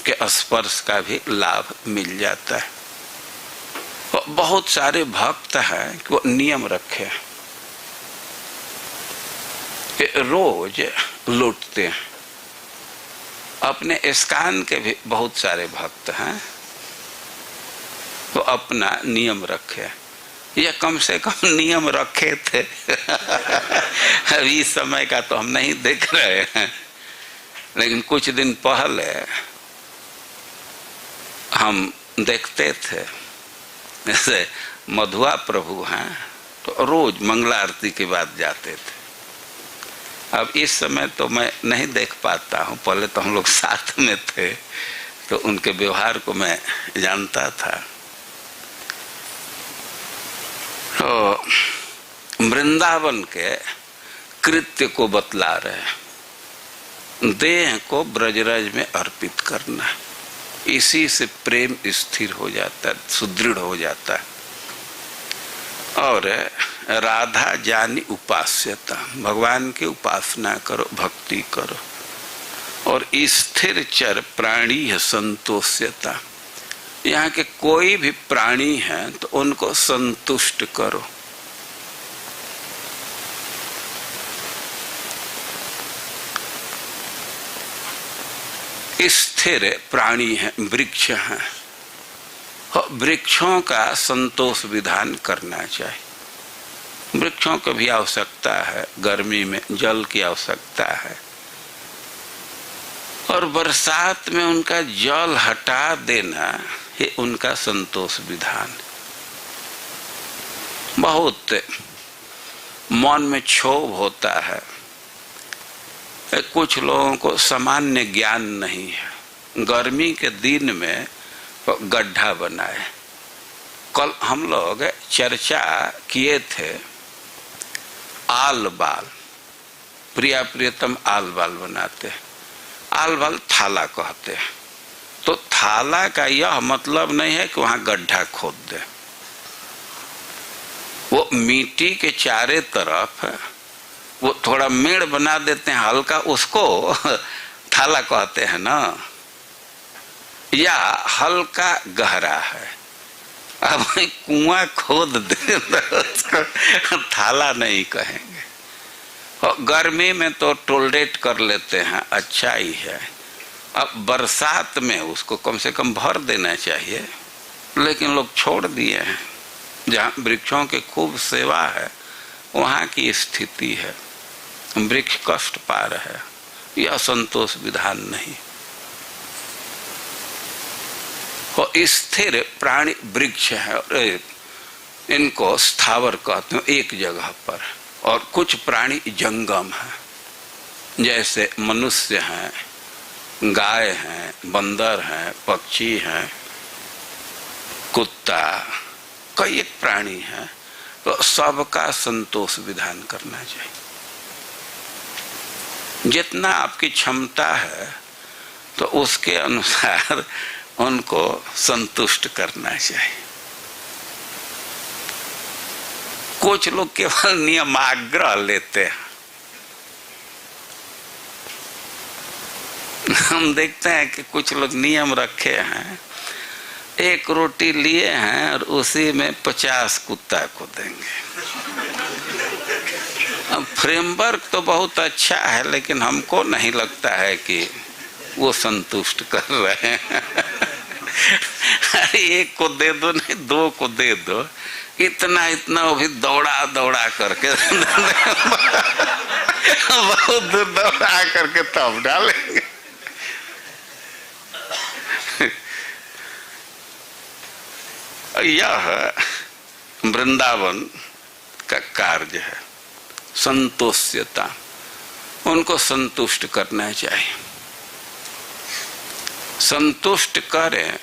के स्पर्श का भी लाभ मिल जाता है। बहुत सारे भक्त हैं कि वो नियम रखे कि रोज लौटते हैं। अपने इस्कान के भी बहुत सारे भक्त हैं तो अपना नियम रखे, या कम से कम नियम रखे थे। अभी इस समय का तो हम नहीं देख रहे हैं, लेकिन कुछ दिन पहले हम देखते थे। जैसे मधुआ प्रभु हैं तो रोज मंगला आरती के बाद जाते थे। अब इस समय तो मैं नहीं देख पाता हूँ, पहले तो हम लोग साथ में थे तो उनके व्यवहार को मैं जानता था। तो वृंदावन के कृत्य को बतला रहे, देह को ब्रजराज में अर्पित करना, इसी से प्रेम स्थिर हो जाता है, सुदृढ़ हो जाता है। और राधा जानी उपास्यता, भगवान की उपासना करो, भक्ति करो। और स्थिर चर प्राणी है संतोष्यता, यहाँ के कोई भी प्राणी है तो उनको संतुष्ट करो। स्थिर प्राणी है, वृक्ष है, वृक्षों का संतोष विधान करना चाहिए। वृक्षों को भी आवश्यकता है, गर्मी में जल की आवश्यकता है, और बरसात में उनका जल हटा देना ये उनका संतोष विधान। बहुत मन में क्षोभ होता है, कुछ लोगों को सामान्य ज्ञान नहीं है। गर्मी के दिन में गड्ढा बनाए। कल हम लोग चर्चा किए थे आल बाल, प्रिया प्रियतम आल बाल बनाते हैं। आल बाल थाला कहते हैं। तो थाला का यह मतलब नहीं है कि वहां गड्ढा खोद दे, वो मिट्टी के चारे तरफ वो थोड़ा मेड़ बना देते हैं हल्का, उसको थाला कहते हैं ना। या हल्का गहरा है, अब कुआं खोद दे तो थाला नहीं कहेंगे। और गर्मी में तो टोलरेट कर लेते हैं, अच्छा ही है। अब बरसात में उसको कम से कम भर देना चाहिए, लेकिन लोग छोड़ दिए हैं। जहाँ वृक्षों की खूब सेवा है वहाँ की स्थिति है, वृक्ष कष्ट पा रहे हैं, यह संतोष विधान नहीं। और स्थिर प्राणी वृक्ष है, और इनको स्थावर कहते हैं एक जगह पर। और कुछ प्राणी जंगम है, जैसे मनुष्य हैं, गाय हैं, बंदर हैं, पक्षी हैं, कुत्ता, कई एक प्राणी हैं। तो सबका संतोष विधान करना चाहिए। जितना आपकी क्षमता है तो उसके अनुसार उनको संतुष्ट करना चाहिए। कुछ लोग केवल नियमाग्रह लेते हैं। हम देखते हैं कि कुछ लोग नियम रखे हैं, एक रोटी लिए हैं और उसी में 50 कुत्ता को देंगे। अब फ्रेमवर्क तो बहुत अच्छा है, लेकिन हमको नहीं लगता है कि वो संतुष्ट कर रहे हैं। अरे एक को दे दो, नहीं 2 को दे दो, इतना इतना वो भी दौड़ा दौड़ा करके बहुत दूर दौड़ा करके तब डालेंगे। यह वृंदावन का कार्य है। संतोष्यता, उनको संतुष्ट करना चाहिए। संतुष्ट करें,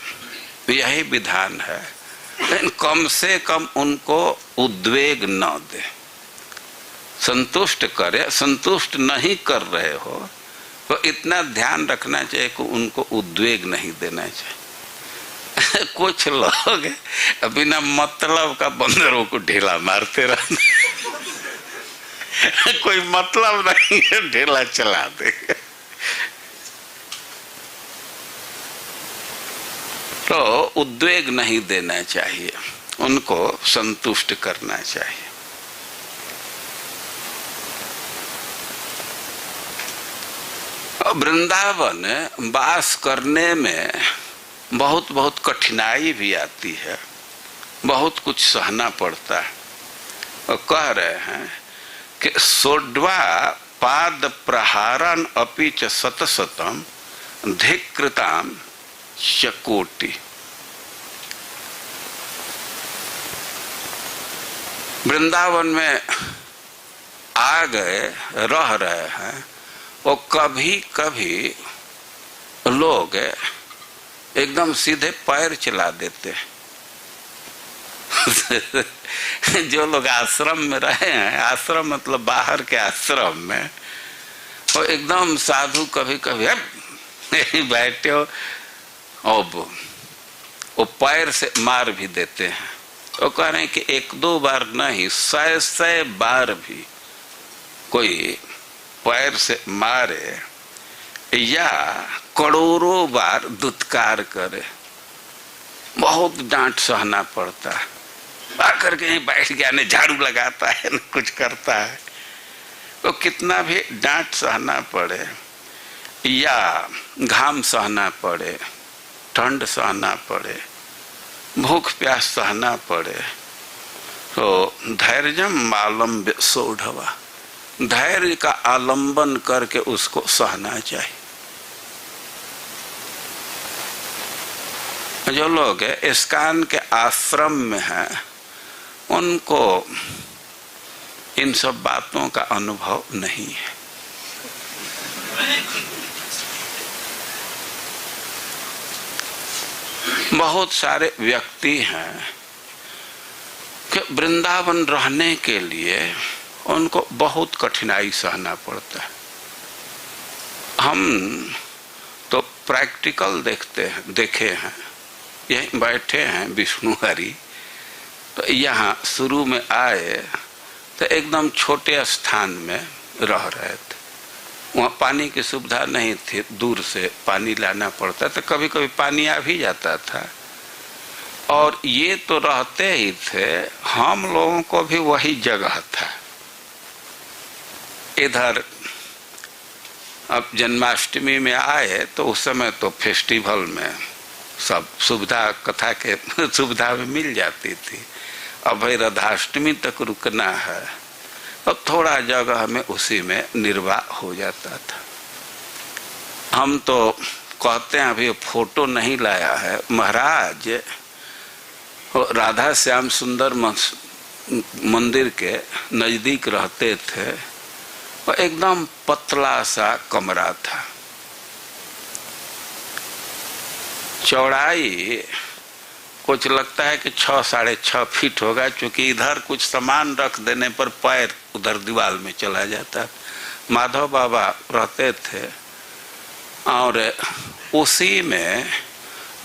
यही विधान है, लेकिन कम से कम उनको उद्वेग न दे। संतुष्ट करे, संतुष्ट नहीं कर रहे हो तो इतना ध्यान रखना चाहिए कि उनको उद्वेग नहीं देना चाहिए। कुछ लोग बिना मतलब का बंदरों को ढेला मारते रहते, कोई मतलब नहीं है, ढेला चला देंगे। तो उद्वेग नहीं देना चाहिए, उनको संतुष्ट करना चाहिए। वृंदावन वास करने में बहुत बहुत कठिनाई भी आती है, बहुत कुछ सहना पड़ता है। और कह रहे हैं कि सोड्वा पाद प्रहारन अपि च शतशतम धिक्कृताम चकोटि। वृंदावन में आ गए, रह रहे हैं, वो कभी कभी लोग एकदम सीधे पैर चला देते हैं। जो लोग आश्रम में रहे हैं, आश्रम मतलब बाहर के आश्रम में, वो एकदम साधु कभी कभी बैठे हो और वो पैर से मार भी देते हैं। वो कह रहे हैं कि एक दो बार नहीं, 100 बार भी कोई पैर से मारे या करोड़ों बार दुत्कार करे, बहुत डांट सहना पड़ता है। आकर के ही बैठ गया, न झाड़ू लगाता है, न कुछ करता है। तो कितना भी डांट सहना पड़े या घाम सहना पड़े, ठंड सहना पड़े, भूख प्यास सहना पड़े, तो धैर्यम मालम्ब्य सोढ़वा, धैर्य का आलंबन करके उसको सहना चाहिए। जो लोग इस्कान के आश्रम में हैं, उनको इन सब बातों का अनुभव नहीं है। बहुत सारे व्यक्ति हैं कि वृंदावन रहने के लिए उनको बहुत कठिनाई सहना पड़ता है। हम तो प्रैक्टिकल देखे हैं, यहीं बैठे हैं विष्णु हरि, तो यहाँ शुरू में आए तो एकदम छोटे स्थान में रह रहे थे। वहाँ पानी की सुविधा नहीं थी, दूर से पानी लाना पड़ता था, कभी कभी पानी आ भी जाता था। और ये तो रहते ही थे, हम लोगों को भी वही जगह था। इधर अब जन्माष्टमी में आए तो उस समय तो फेस्टिवल में सब सुविधा, कथा के सुविधा भी मिल जाती थी। अब भाई राधाष्टमी तक रुकना है, अब थोड़ा जगह में उसी में निर्वाह हो जाता था। हम तो कहते हैं, अभी फोटो नहीं लाया है, महाराज राधा श्याम सुंदर मंदिर के नजदीक रहते थे, और एकदम पतला सा कमरा था। चौड़ाई कुछ लगता है कि 6-6.5 फीट होगा, क्योंकि इधर कुछ सामान रख देने पर पैर उधर दीवार में चला जाता। माधव बाबा रहते थे और उसी में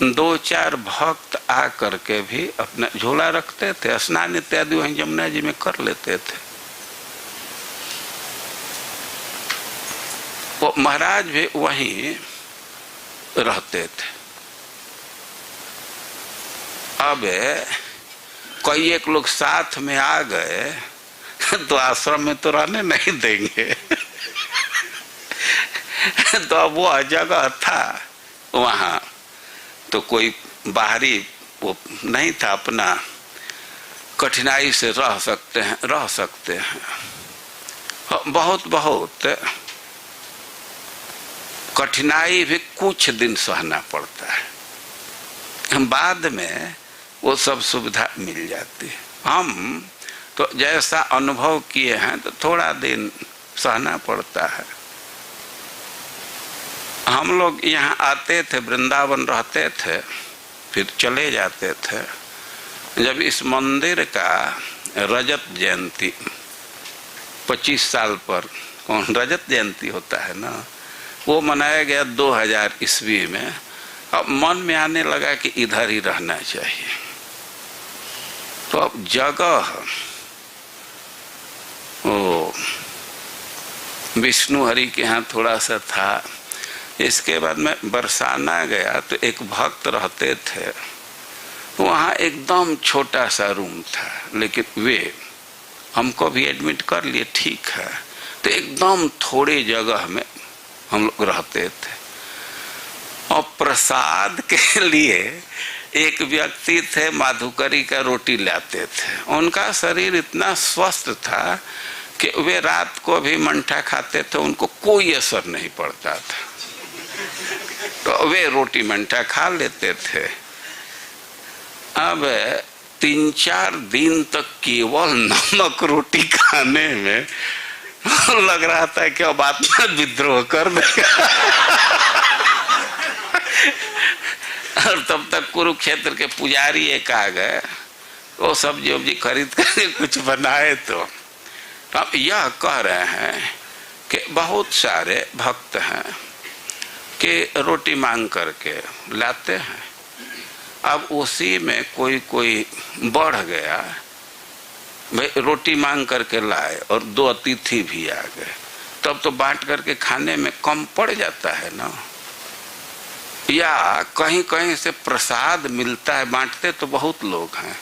2-4 भक्त आ करके भी अपना झोला रखते थे, स्नान इत्यादि वहीं यमुना जी में कर लेते थे। वो महाराज भी वहीं रहते थे। अब कोई एक लोग साथ में आ गए तो आश्रम में तो रहने नहीं देंगे। तो अब वो जगह था वहाँ, तो कोई बाहरी वो नहीं था, अपना कठिनाई से रह सकते हैं। बहुत कठिनाई भी कुछ दिन सहना पड़ता है। बाद में वो सब सुविधा मिल जाती है। हम तो जैसा अनुभव किए हैं तो थोड़ा दिन सहना पड़ता है। हम लोग यहाँ आते थे, वृंदावन रहते थे, फिर चले जाते थे। जब इस मंदिर का रजत जयंती 25 साल पर कौन रजत जयंती होता है ना, वो मनाया गया 2000 ईस्वी में। अब मन में आने लगा कि इधर ही रहना चाहिए। तो अब जगह वो विष्णु हरि के यहाँ थोड़ा सा था। इसके बाद मैं बरसाना गया तो एक भक्त रहते थे, वहाँ एकदम छोटा सा रूम था, लेकिन वे हमको भी एडमिट कर लिए, ठीक है। तो एकदम थोड़ी जगह में हम लोग रहते थे। और प्रसाद के लिए एक व्यक्ति थे, माधुकरी का रोटी लाते थे। उनका शरीर इतना स्वस्थ था कि वे रात को भी मंठा खाते थे, उनको कोई असर नहीं पड़ता था। तो वे रोटी मंठा खा लेते थे। अब 3-4 दिन तक केवल नमक रोटी खाने में लग रहा था कि अब आत्मा विद्रोह कर देगा। और तब तक कुरुक्षेत्र के पुजारी एक आ गए, वो सब्जी वब्जी खरीद कर कुछ बनाए। तो हम यह कह रहे हैं कि बहुत सारे भक्त हैं कि रोटी मांग करके लाते हैं। अब उसी में कोई बढ़ गया, भाई रोटी मांग करके लाए और 2 अतिथि भी आ गए, तब तो बांट करके खाने में कम पड़ जाता है ना। या कहीं कहीं से प्रसाद मिलता है, बांटते तो बहुत लोग हैं,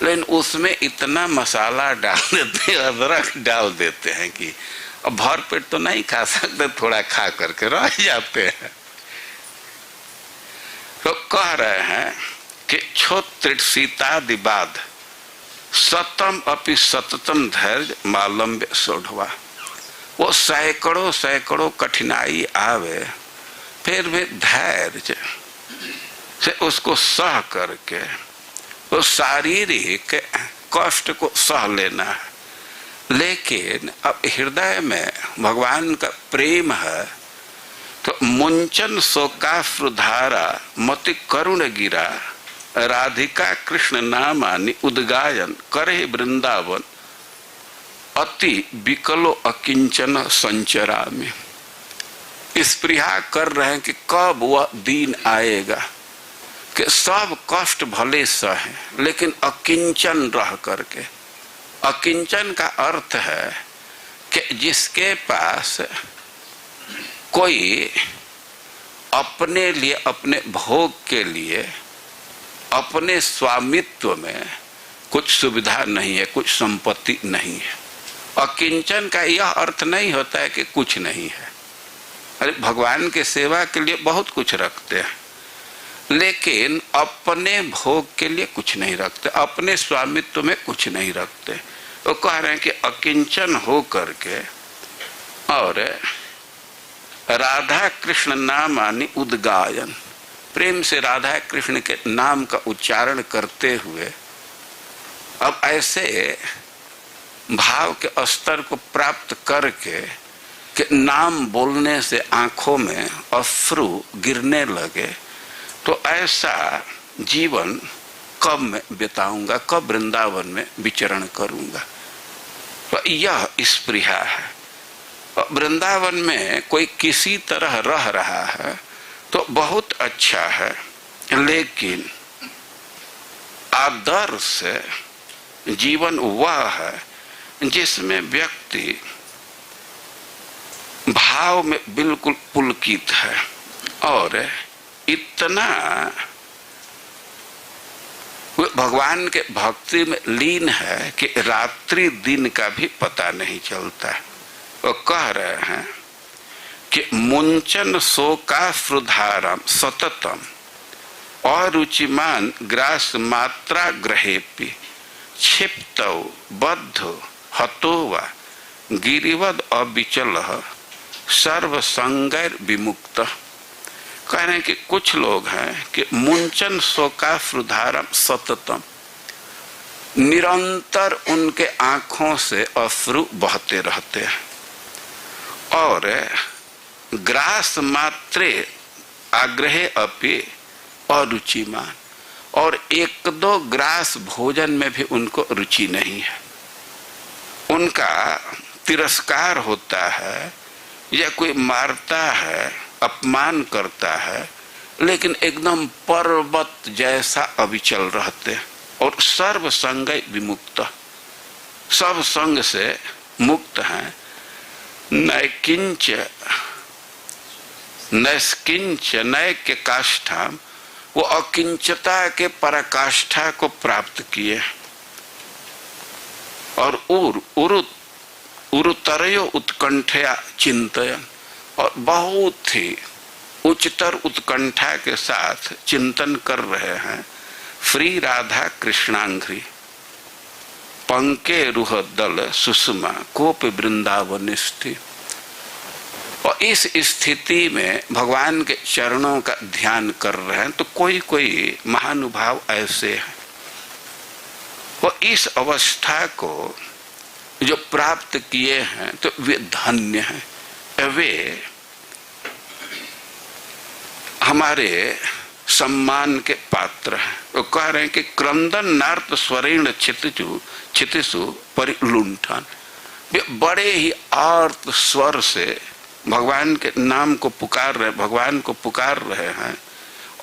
लेकिन उसमें इतना मसाला डाल देते हैं, अदरक डाल देते हैं कि अब भर पेट तो नहीं खा सकते, थोड़ा खा करके रह जाते हैं। तो कह रहे हैं कि क्षोत्रिसीतादिबाद सतम अपि सततम धैर्य मालम्ब्य सोढ़वा। वो सैकड़ों कठिनाई आवे, फिर भी धैर्य से उसको सह करके वो शारीरिक कष्ट को सह लेना है। लेकिन अब हृदय में भगवान का प्रेम है तो मुंचन शोकाश्रुधारा मति करुण गिरा राधिका कृष्ण नामानि उद्गायन करे वृंदावन अति विकलो अकिंचन संचरा में। स्पृहा कर रहे हैं कि कब वह दिन आएगा कि सब कष्ट भले सहे, लेकिन अकिंचन रह करके। अकिंचन का अर्थ है कि जिसके पास कोई अपने लिए, अपने भोग के लिए, अपने स्वामित्व में कुछ सुविधा नहीं है, कुछ संपत्ति नहीं है। अकिंचन का यह अर्थ नहीं होता है कि कुछ नहीं है। अरे भगवान के सेवा के लिए बहुत कुछ रखते हैं, लेकिन अपने भोग के लिए कुछ नहीं रखते, अपने स्वामित्व में कुछ नहीं रखते। वो कह रहे हैं कि अकिंचन हो करके और राधा कृष्ण नामानि उद्गायन, प्रेम से राधा कृष्ण के नाम का उच्चारण करते हुए अब ऐसे भाव के स्तर को प्राप्त करके कि नाम बोलने से आंखों में अश्रु गिरने लगे, तो ऐसा जीवन कब मैं बिताऊंगा, कब वृंदावन में विचरण करूंगा। तो यह स्पृहा है। वृंदावन में कोई किसी तरह रह रहा है तो बहुत अच्छा है, लेकिन आदर्श जीवन वह है जिसमें व्यक्ति भाव में बिल्कुल पुलकित है और इतना भगवान के भक्ति में लीन है कि रात्रि दिन का भी पता नहीं चलता। वो कह रहे हैं कि मुंचन शोकाश्रुधारम सततम अरुचिमान ग्रास मात्रा ग्रहेपि क्षिप्तौ बद्धो हतो वा गिरिवद अविचल सर्व संगैर विमुक्त। कह रहे हैं कि कुछ लोग हैं कि मुंचन शोकाश्रुधारम सततम, निरंतर उनके आंखों से अश्रु बहते रहते हैं, और ग्रास मात्रे आग्रहे अपि अरुचिमान, और एक दो ग्रास भोजन में भी उनको रुचि नहीं है। उनका तिरस्कार होता है या कोई मारता है, अपमान करता है, लेकिन एकदम पर्वत जैसा अविचल रहते हैं, और सर्व संग विमुक्त, सब संग से मुक्त हैं। नैकिंच नैस्किंच नैक्य काष्ठा, वो अकिंचता के पराकाष्ठा को प्राप्त किए, और उरुतरयो उत्कंठया चिंतन, और बहुत ही उच्चतर उत्कंठा के साथ चिंतन कर रहे हैं। श्री राधा कृष्णांघ्रि पंके रुह दल सुषमा कोप वृंदावन स्थित, और इस स्थिति में भगवान के चरणों का ध्यान कर रहे हैं। तो कोई कोई महानुभाव ऐसे हैं, वो इस अवस्था को जो प्राप्त किए हैं तो वे धन्य हैं, वे हमारे सम्मान के पात्र हैं। वो कह रहे हैं कि क्रंदन नार्त स्वरेण क्षितिषु परिलुंठन, वे बड़े ही आर्त स्वर से भगवान के नाम को पुकार रहे, भगवान को पुकार रहे हैं,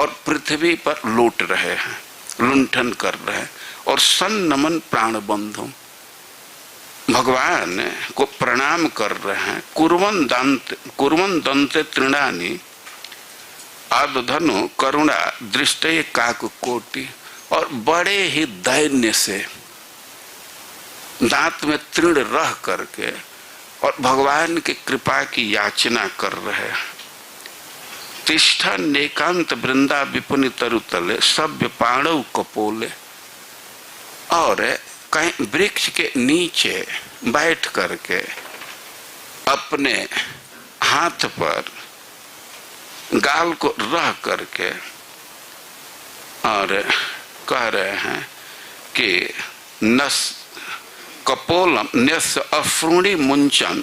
और पृथ्वी पर लौट रहे हैं, लुंठन कर रहे हैं, और सन्नमन प्राण बंधु, भगवान को प्रणाम कर रहे हैं। कुर्वन् दंते तृणानि आदधनु करुणा दृष्टि काककोटि, और बड़े ही दैन्य से दांत में तृण रह करके और भगवान की कृपा की याचना कर रहे हैं। तिष्ठा नेकांत वृंदा विपुनि तरुतले सभ्य पाणव कपोले, और कहीं वृक्ष के नीचे बैठ करके अपने हाथ पर गाल को रह करके और कह रहे हैं कि नस कपोलम न्यस अफ्रूणी मुंचन,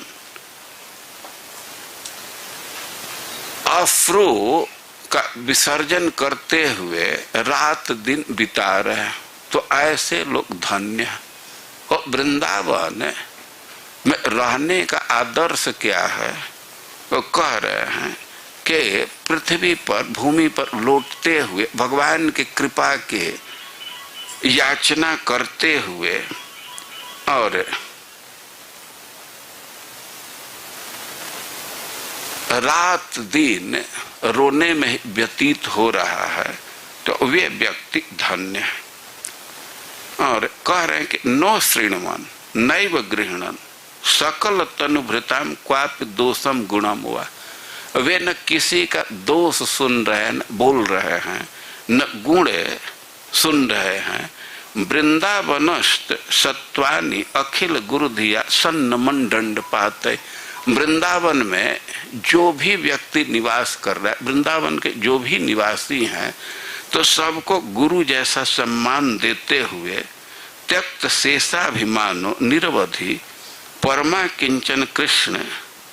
अफ्रू का विसर्जन करते हुए रात दिन बिता रहे हैं। तो ऐसे लोग धन्य हैं। और वृंदावन में रहने का आदर्श क्या है, वो कह रहे हैं कि पृथ्वी पर भूमि पर लौटते हुए भगवान की कृपा के याचना करते हुए और रात दिन रोने में व्यतीत हो रहा है, तो वे व्यक्ति धन्य है। और कह रहे हैं कि नो श्रृणवन नैव गृहणन सकल तनुभृताम क्वापि दोषम गुणम हुआ, वे न किसी का दोष सुन रहे हैं, न बोल रहे हैं, न गुण सुन रहे हैं। वृंदावनस्त सत्वानी अखिल गुरुधिया सन्नमन दंड पाते, वृंदावन में जो भी व्यक्ति निवास कर रहा है, वृंदावन के जो भी निवासी हैं, तो सबको गुरु जैसा सम्मान देते हुए त्यक्त शेषाभिमानो निरवधि परमा किंचन कृष्ण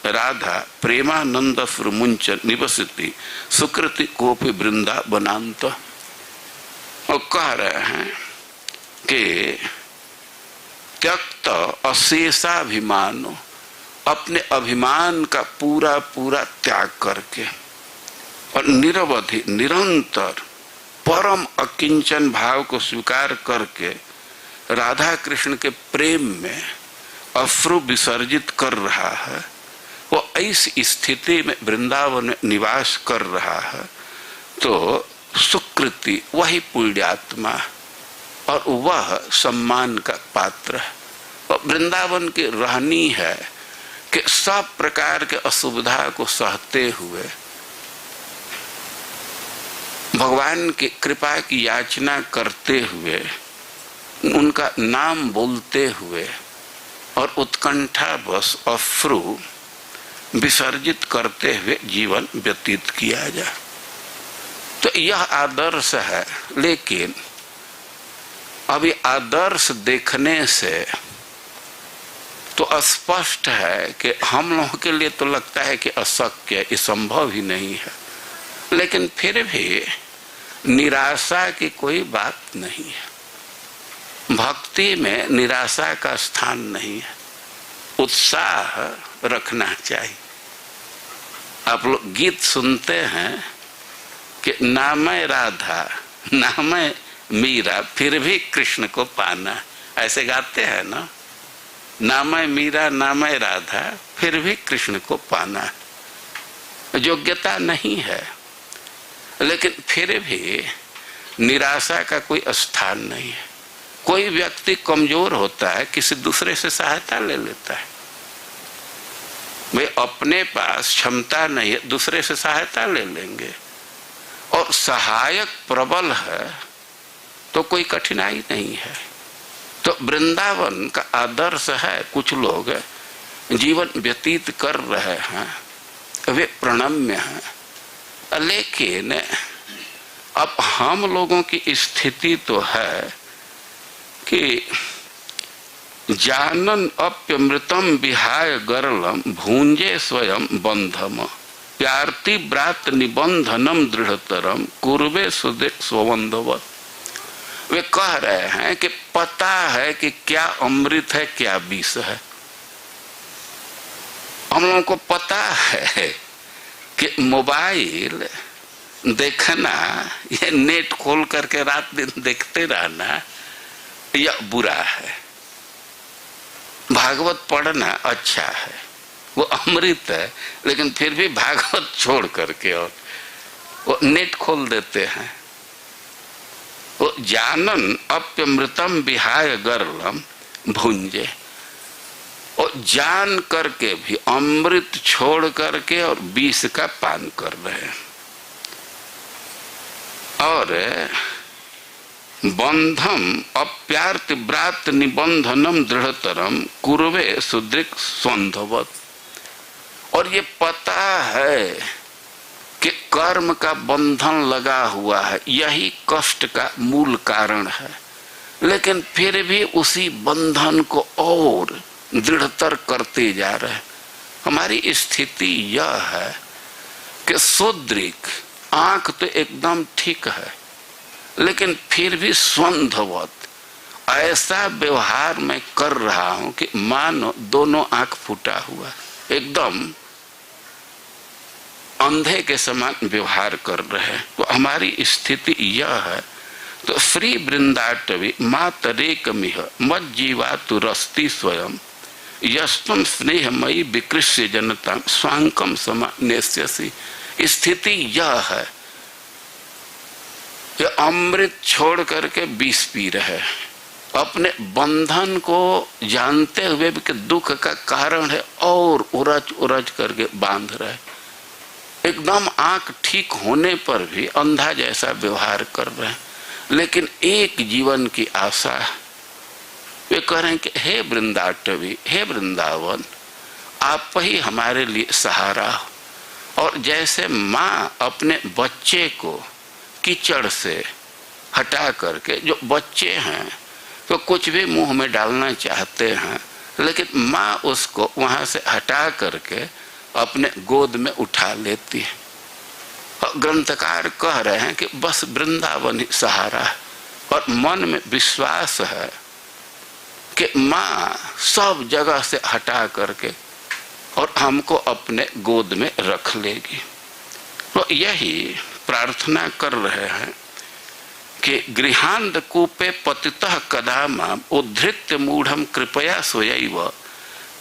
राधा प्रेमानंद मुंचन निवसति सुकृति कोपि वृंदावनांत। और कह रहे हैं कि त्यक्त अशेषाभिमानो, अपने अभिमान का पूरा पूरा त्याग करके और निरवधि निरंतर परम अकिंचन भाव को स्वीकार करके राधा कृष्ण के प्रेम में अश्रु विसर्जित कर रहा है, वो इस स्थिति में वृंदावन में निवास कर रहा है, तो सुकृति वही पुण्यात्मा और वह सम्मान का पात्र है। और वृंदावन की रहनी है कि सब प्रकार के असुविधा को सहते हुए भगवान की कृपा की याचना करते हुए, उनका नाम बोलते हुए और उत्कंठा बस अश्रु विसर्जित करते हुए जीवन व्यतीत किया जाए। यह आदर्श है, लेकिन अभी आदर्श देखने से तो स्पष्ट है कि हम लोगों के लिए तो लगता है कि अशक्य, असंभव ही नहीं है, लेकिन फिर भी निराशा की कोई बात नहीं है। भक्ति में निराशा का स्थान नहीं है, उत्साह रखना चाहिए। आप लोग गीत सुनते हैं कि ना मैं राधा ना मैं मीरा फिर भी कृष्ण को पाना, ऐसे गाते हैं ना। ना मैं मीरा ना मैं राधा फिर भी कृष्ण को पाना। योग्यता नहीं है, लेकिन फिर भी निराशा का कोई स्थान नहीं है। कोई व्यक्ति कमजोर होता है, किसी दूसरे से सहायता ले लेता है। भाई अपने पास क्षमता नहीं है, दूसरे से सहायता ले लेंगे, और सहायक प्रबल है तो कोई कठिनाई नहीं है। तो वृंदावन का आदर्श है। कुछ लोग जीवन व्यतीत कर रहे हैं, वे प्रणम्य हैं, लेकिन अब हम लोगों की स्थिति तो है कि जानन अप्यमृतम विहाय गरलम भूंजे स्वयं बंधम प्यार्ति व्रात निबंधनम दृढ़तरम कुर्वे सुदेक स्वबंधवत। वे कह रहे हैं कि पता है कि क्या अमृत है क्या विष है। हम लोगों को पता है कि मोबाइल देखना, ये नेट खोल करके रात दिन देखते रहना यह बुरा है। भागवत पढ़ना अच्छा है, वो अमृत है, लेकिन फिर भी भागवत छोड़ करके और वो नेट खोल देते हैं। वो जानन अप्यमृतम विहाय गरलम भुंजे, और जान करके भी अमृत छोड़ करके और विष का पान कर रहे हैं। और बंधम अप्यार्ति व्रात निबंधनम दृढ़तरम कुर्वे सुदृक स्वंधवत। और ये पता है कि कर्म का बंधन लगा हुआ है, यही कष्ट का मूल कारण है, लेकिन फिर भी उसी बंधन को और दृढ़तर करते जा रहे हैं। हमारी स्थिति यह है कि सुदृक, आंख तो एकदम ठीक है, लेकिन फिर भी स्वंधवत ऐसा व्यवहार मैं कर रहा हूं कि मानो दोनों आंख फूटा हुआ, एकदम अंधे के समान व्यवहार कर रहे हैं। तो हमारी स्थिति यह है। तो श्री वृंदाटवी मातरेकमिह मत जीवा तु रस्ति स्वयं यस्तम स्नेहमयी विकृष्य जनता स्वांकम समान्यस्यसि। स्थिति यह है कि अमृत छोड़ करके विष पी रहे, अपने बंधन को जानते हुए भी कि दुख का कारण है और उरज उरज करके बांध रहे, एकदम आंख ठीक होने पर भी अंधा जैसा व्यवहार कर रहे हैं। लेकिन एक जीवन की आशा, वे कह रहे हैं कि हे वृंदाटवी, हे वृंदावन, आप ही हमारे लिए सहारा हो। और जैसे माँ अपने बच्चे को कीचड़ से हटा करके, जो बच्चे हैं तो कुछ भी मुंह में डालना चाहते हैं, लेकिन माँ उसको वहां से हटा करके अपने गोद में उठा लेती है। और ग्रंथकार कह रहे हैं कि बस वृंदावन ही सहारा है, और मन में विश्वास है कि माँ सब जगह से हटा करके और हमको अपने गोद में रख लेगी। तो यही प्रार्थना कर रहे हैं कि गृहांध कूपे पतितः कदा माम उद्धृत्य मूढ़म कृपया सोयैव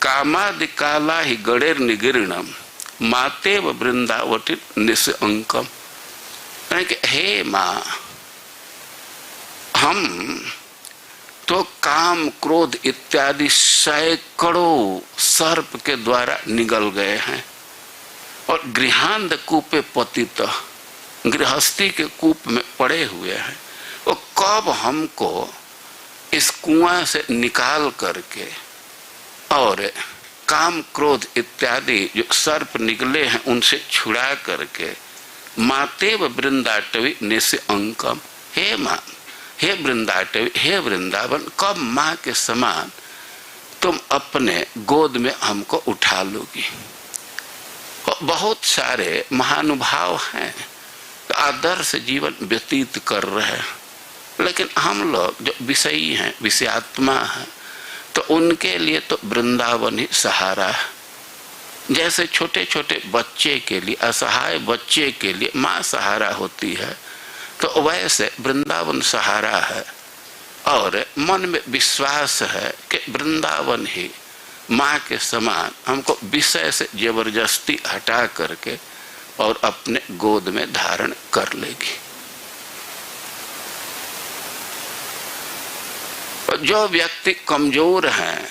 कामादि काला ही गणेर निगीर्णम मातेव वृंदावती निस्अंकम। हे माँ, हम तो काम क्रोध इत्यादि सैकड़ों सर्प के द्वारा निगल गए हैं, और गृहांध कूपे पतित, गृहस्थी के कूप में पड़े हुए हैं। वो कब हमको इस कुआं से निकाल करके और काम क्रोध इत्यादि जो सर्प निकले हैं उनसे छुड़ा करके मातेव वृंदाटवी निस्य अंकम, हे माँ, हे वृंदाटवी, हे वृंदावन, कब माँ के समान तुम अपने गोद में हमको उठा लोगी। बहुत सारे महानुभाव हैं, आदर्श जीवन व्यतीत कर रहे हैं, लेकिन हम लोग जो विषयी हैं, विषयात्मा हैं, तो उनके लिए तो वृंदावन ही सहारा है। जैसे छोटे छोटे बच्चे के लिए, असहाय बच्चे के लिए माँ सहारा होती है, तो वैसे वृंदावन सहारा है। और मन में विश्वास है कि वृंदावन ही माँ के समान हमको विषय से जबरदस्ती हटा करके और अपने गोद में धारण कर लेगी। जो व्यक्ति कमजोर हैं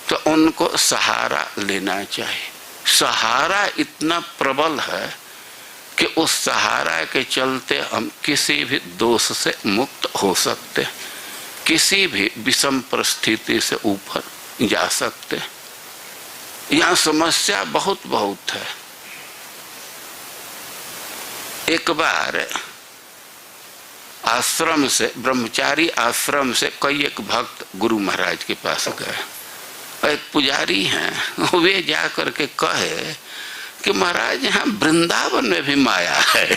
तो उनको सहारा लेना चाहिए। सहारा इतना प्रबल है कि उस सहारा के चलते हम किसी भी दोष से मुक्त हो सकते, किसी भी विषम परिस्थिति से ऊपर जा सकते। यहाँ समस्या बहुत बहुत है। एक बार आश्रम से, ब्रह्मचारी आश्रम से कई एक भक्त गुरु महाराज के पास गए। एक पुजारी हैं, वे जा करके कहे कि महाराज यहाँ वृंदावन में भी माया है।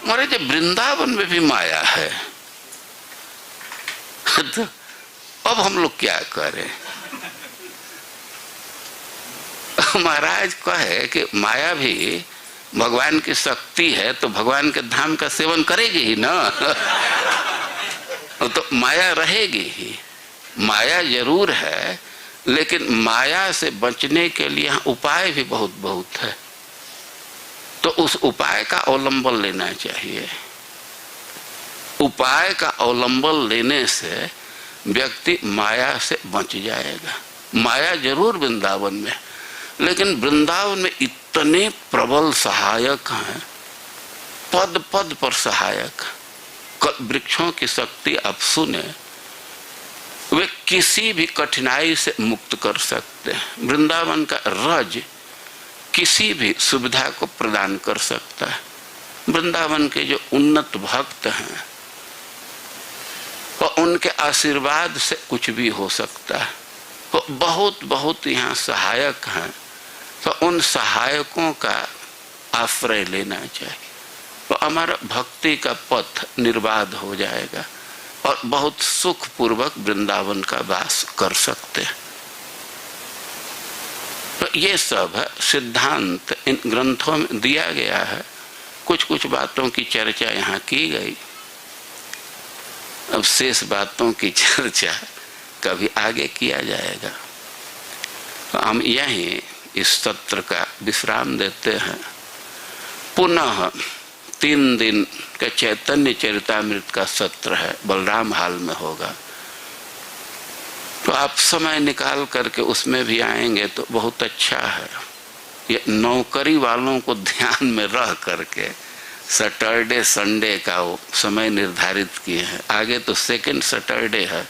महाराज वृंदावन में भी माया है, तो अब हम लोग क्या करें? महाराज कहे कि माया भी भगवान की शक्ति है, तो भगवान के धाम का सेवन करेगी ही ना। तो माया रहेगी ही। माया जरूर है, लेकिन माया से बचने के लिए उपाय भी बहुत बहुत है, तो उस उपाय का अवलंबन लेना चाहिए। उपाय का अवलंबन लेने से व्यक्ति माया से बच जाएगा। माया जरूर वृंदावन में, लेकिन वृंदावन में इतने प्रबल सहायक हैं, पद पद पर सहायक। वृक्षों की शक्ति आप सुने, वे किसी भी कठिनाई से मुक्त कर सकते हैं। वृंदावन का रज किसी भी सुविधा को प्रदान कर सकता है। वृंदावन के जो उन्नत भक्त हैं, और उनके आशीर्वाद से कुछ भी हो सकता है। तो बहुत बहुत यहाँ सहायक हैं, तो उन सहायकों का आश्रय लेना चाहिए, तो हमारा भक्ति का पथ निर्बाध हो जाएगा और बहुत सुख पूर्वक वृंदावन का वास कर सकते हैं। तो ये सब है सिद्धांत, इन ग्रंथों में दिया गया है। कुछ कुछ बातों की चर्चा यहाँ की गई। अब शेष बातों की चर्चा कभी आगे किया जाएगा। तो हम यहीं इस सत्र का विश्राम देते हैं। पुनः 3 दिन का चैतन्य चरितामृत का सत्र है, बलराम हाल में होगा। तो आप समय निकाल करके उसमें भी आएंगे तो बहुत अच्छा है। ये नौकरी वालों को ध्यान में रह करके सैटरडे संडे का वो समय निर्धारित किए हैं। आगे तो सेकंड सैटरडे है,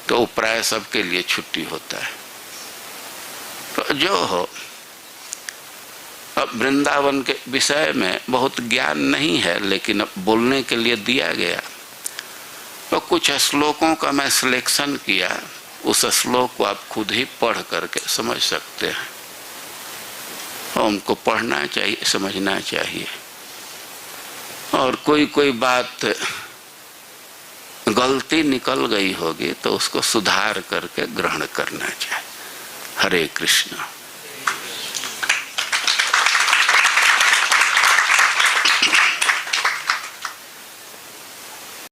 तो वो प्राय सबके लिए छुट्टी होता है। तो जो हो, अब वृंदावन के विषय में बहुत ज्ञान नहीं है, लेकिन अब बोलने के लिए दिया गया। तो कुछ श्लोकों का मैं सिलेक्शन किया, उस श्लोक को आप खुद ही पढ़ करके समझ सकते हैं। और उनको पढ़ना चाहिए, समझना चाहिए। और कोई कोई बात गलती निकल गई होगी तो उसको सुधार करके ग्रहण करना चाहिए। हरे कृष्ण।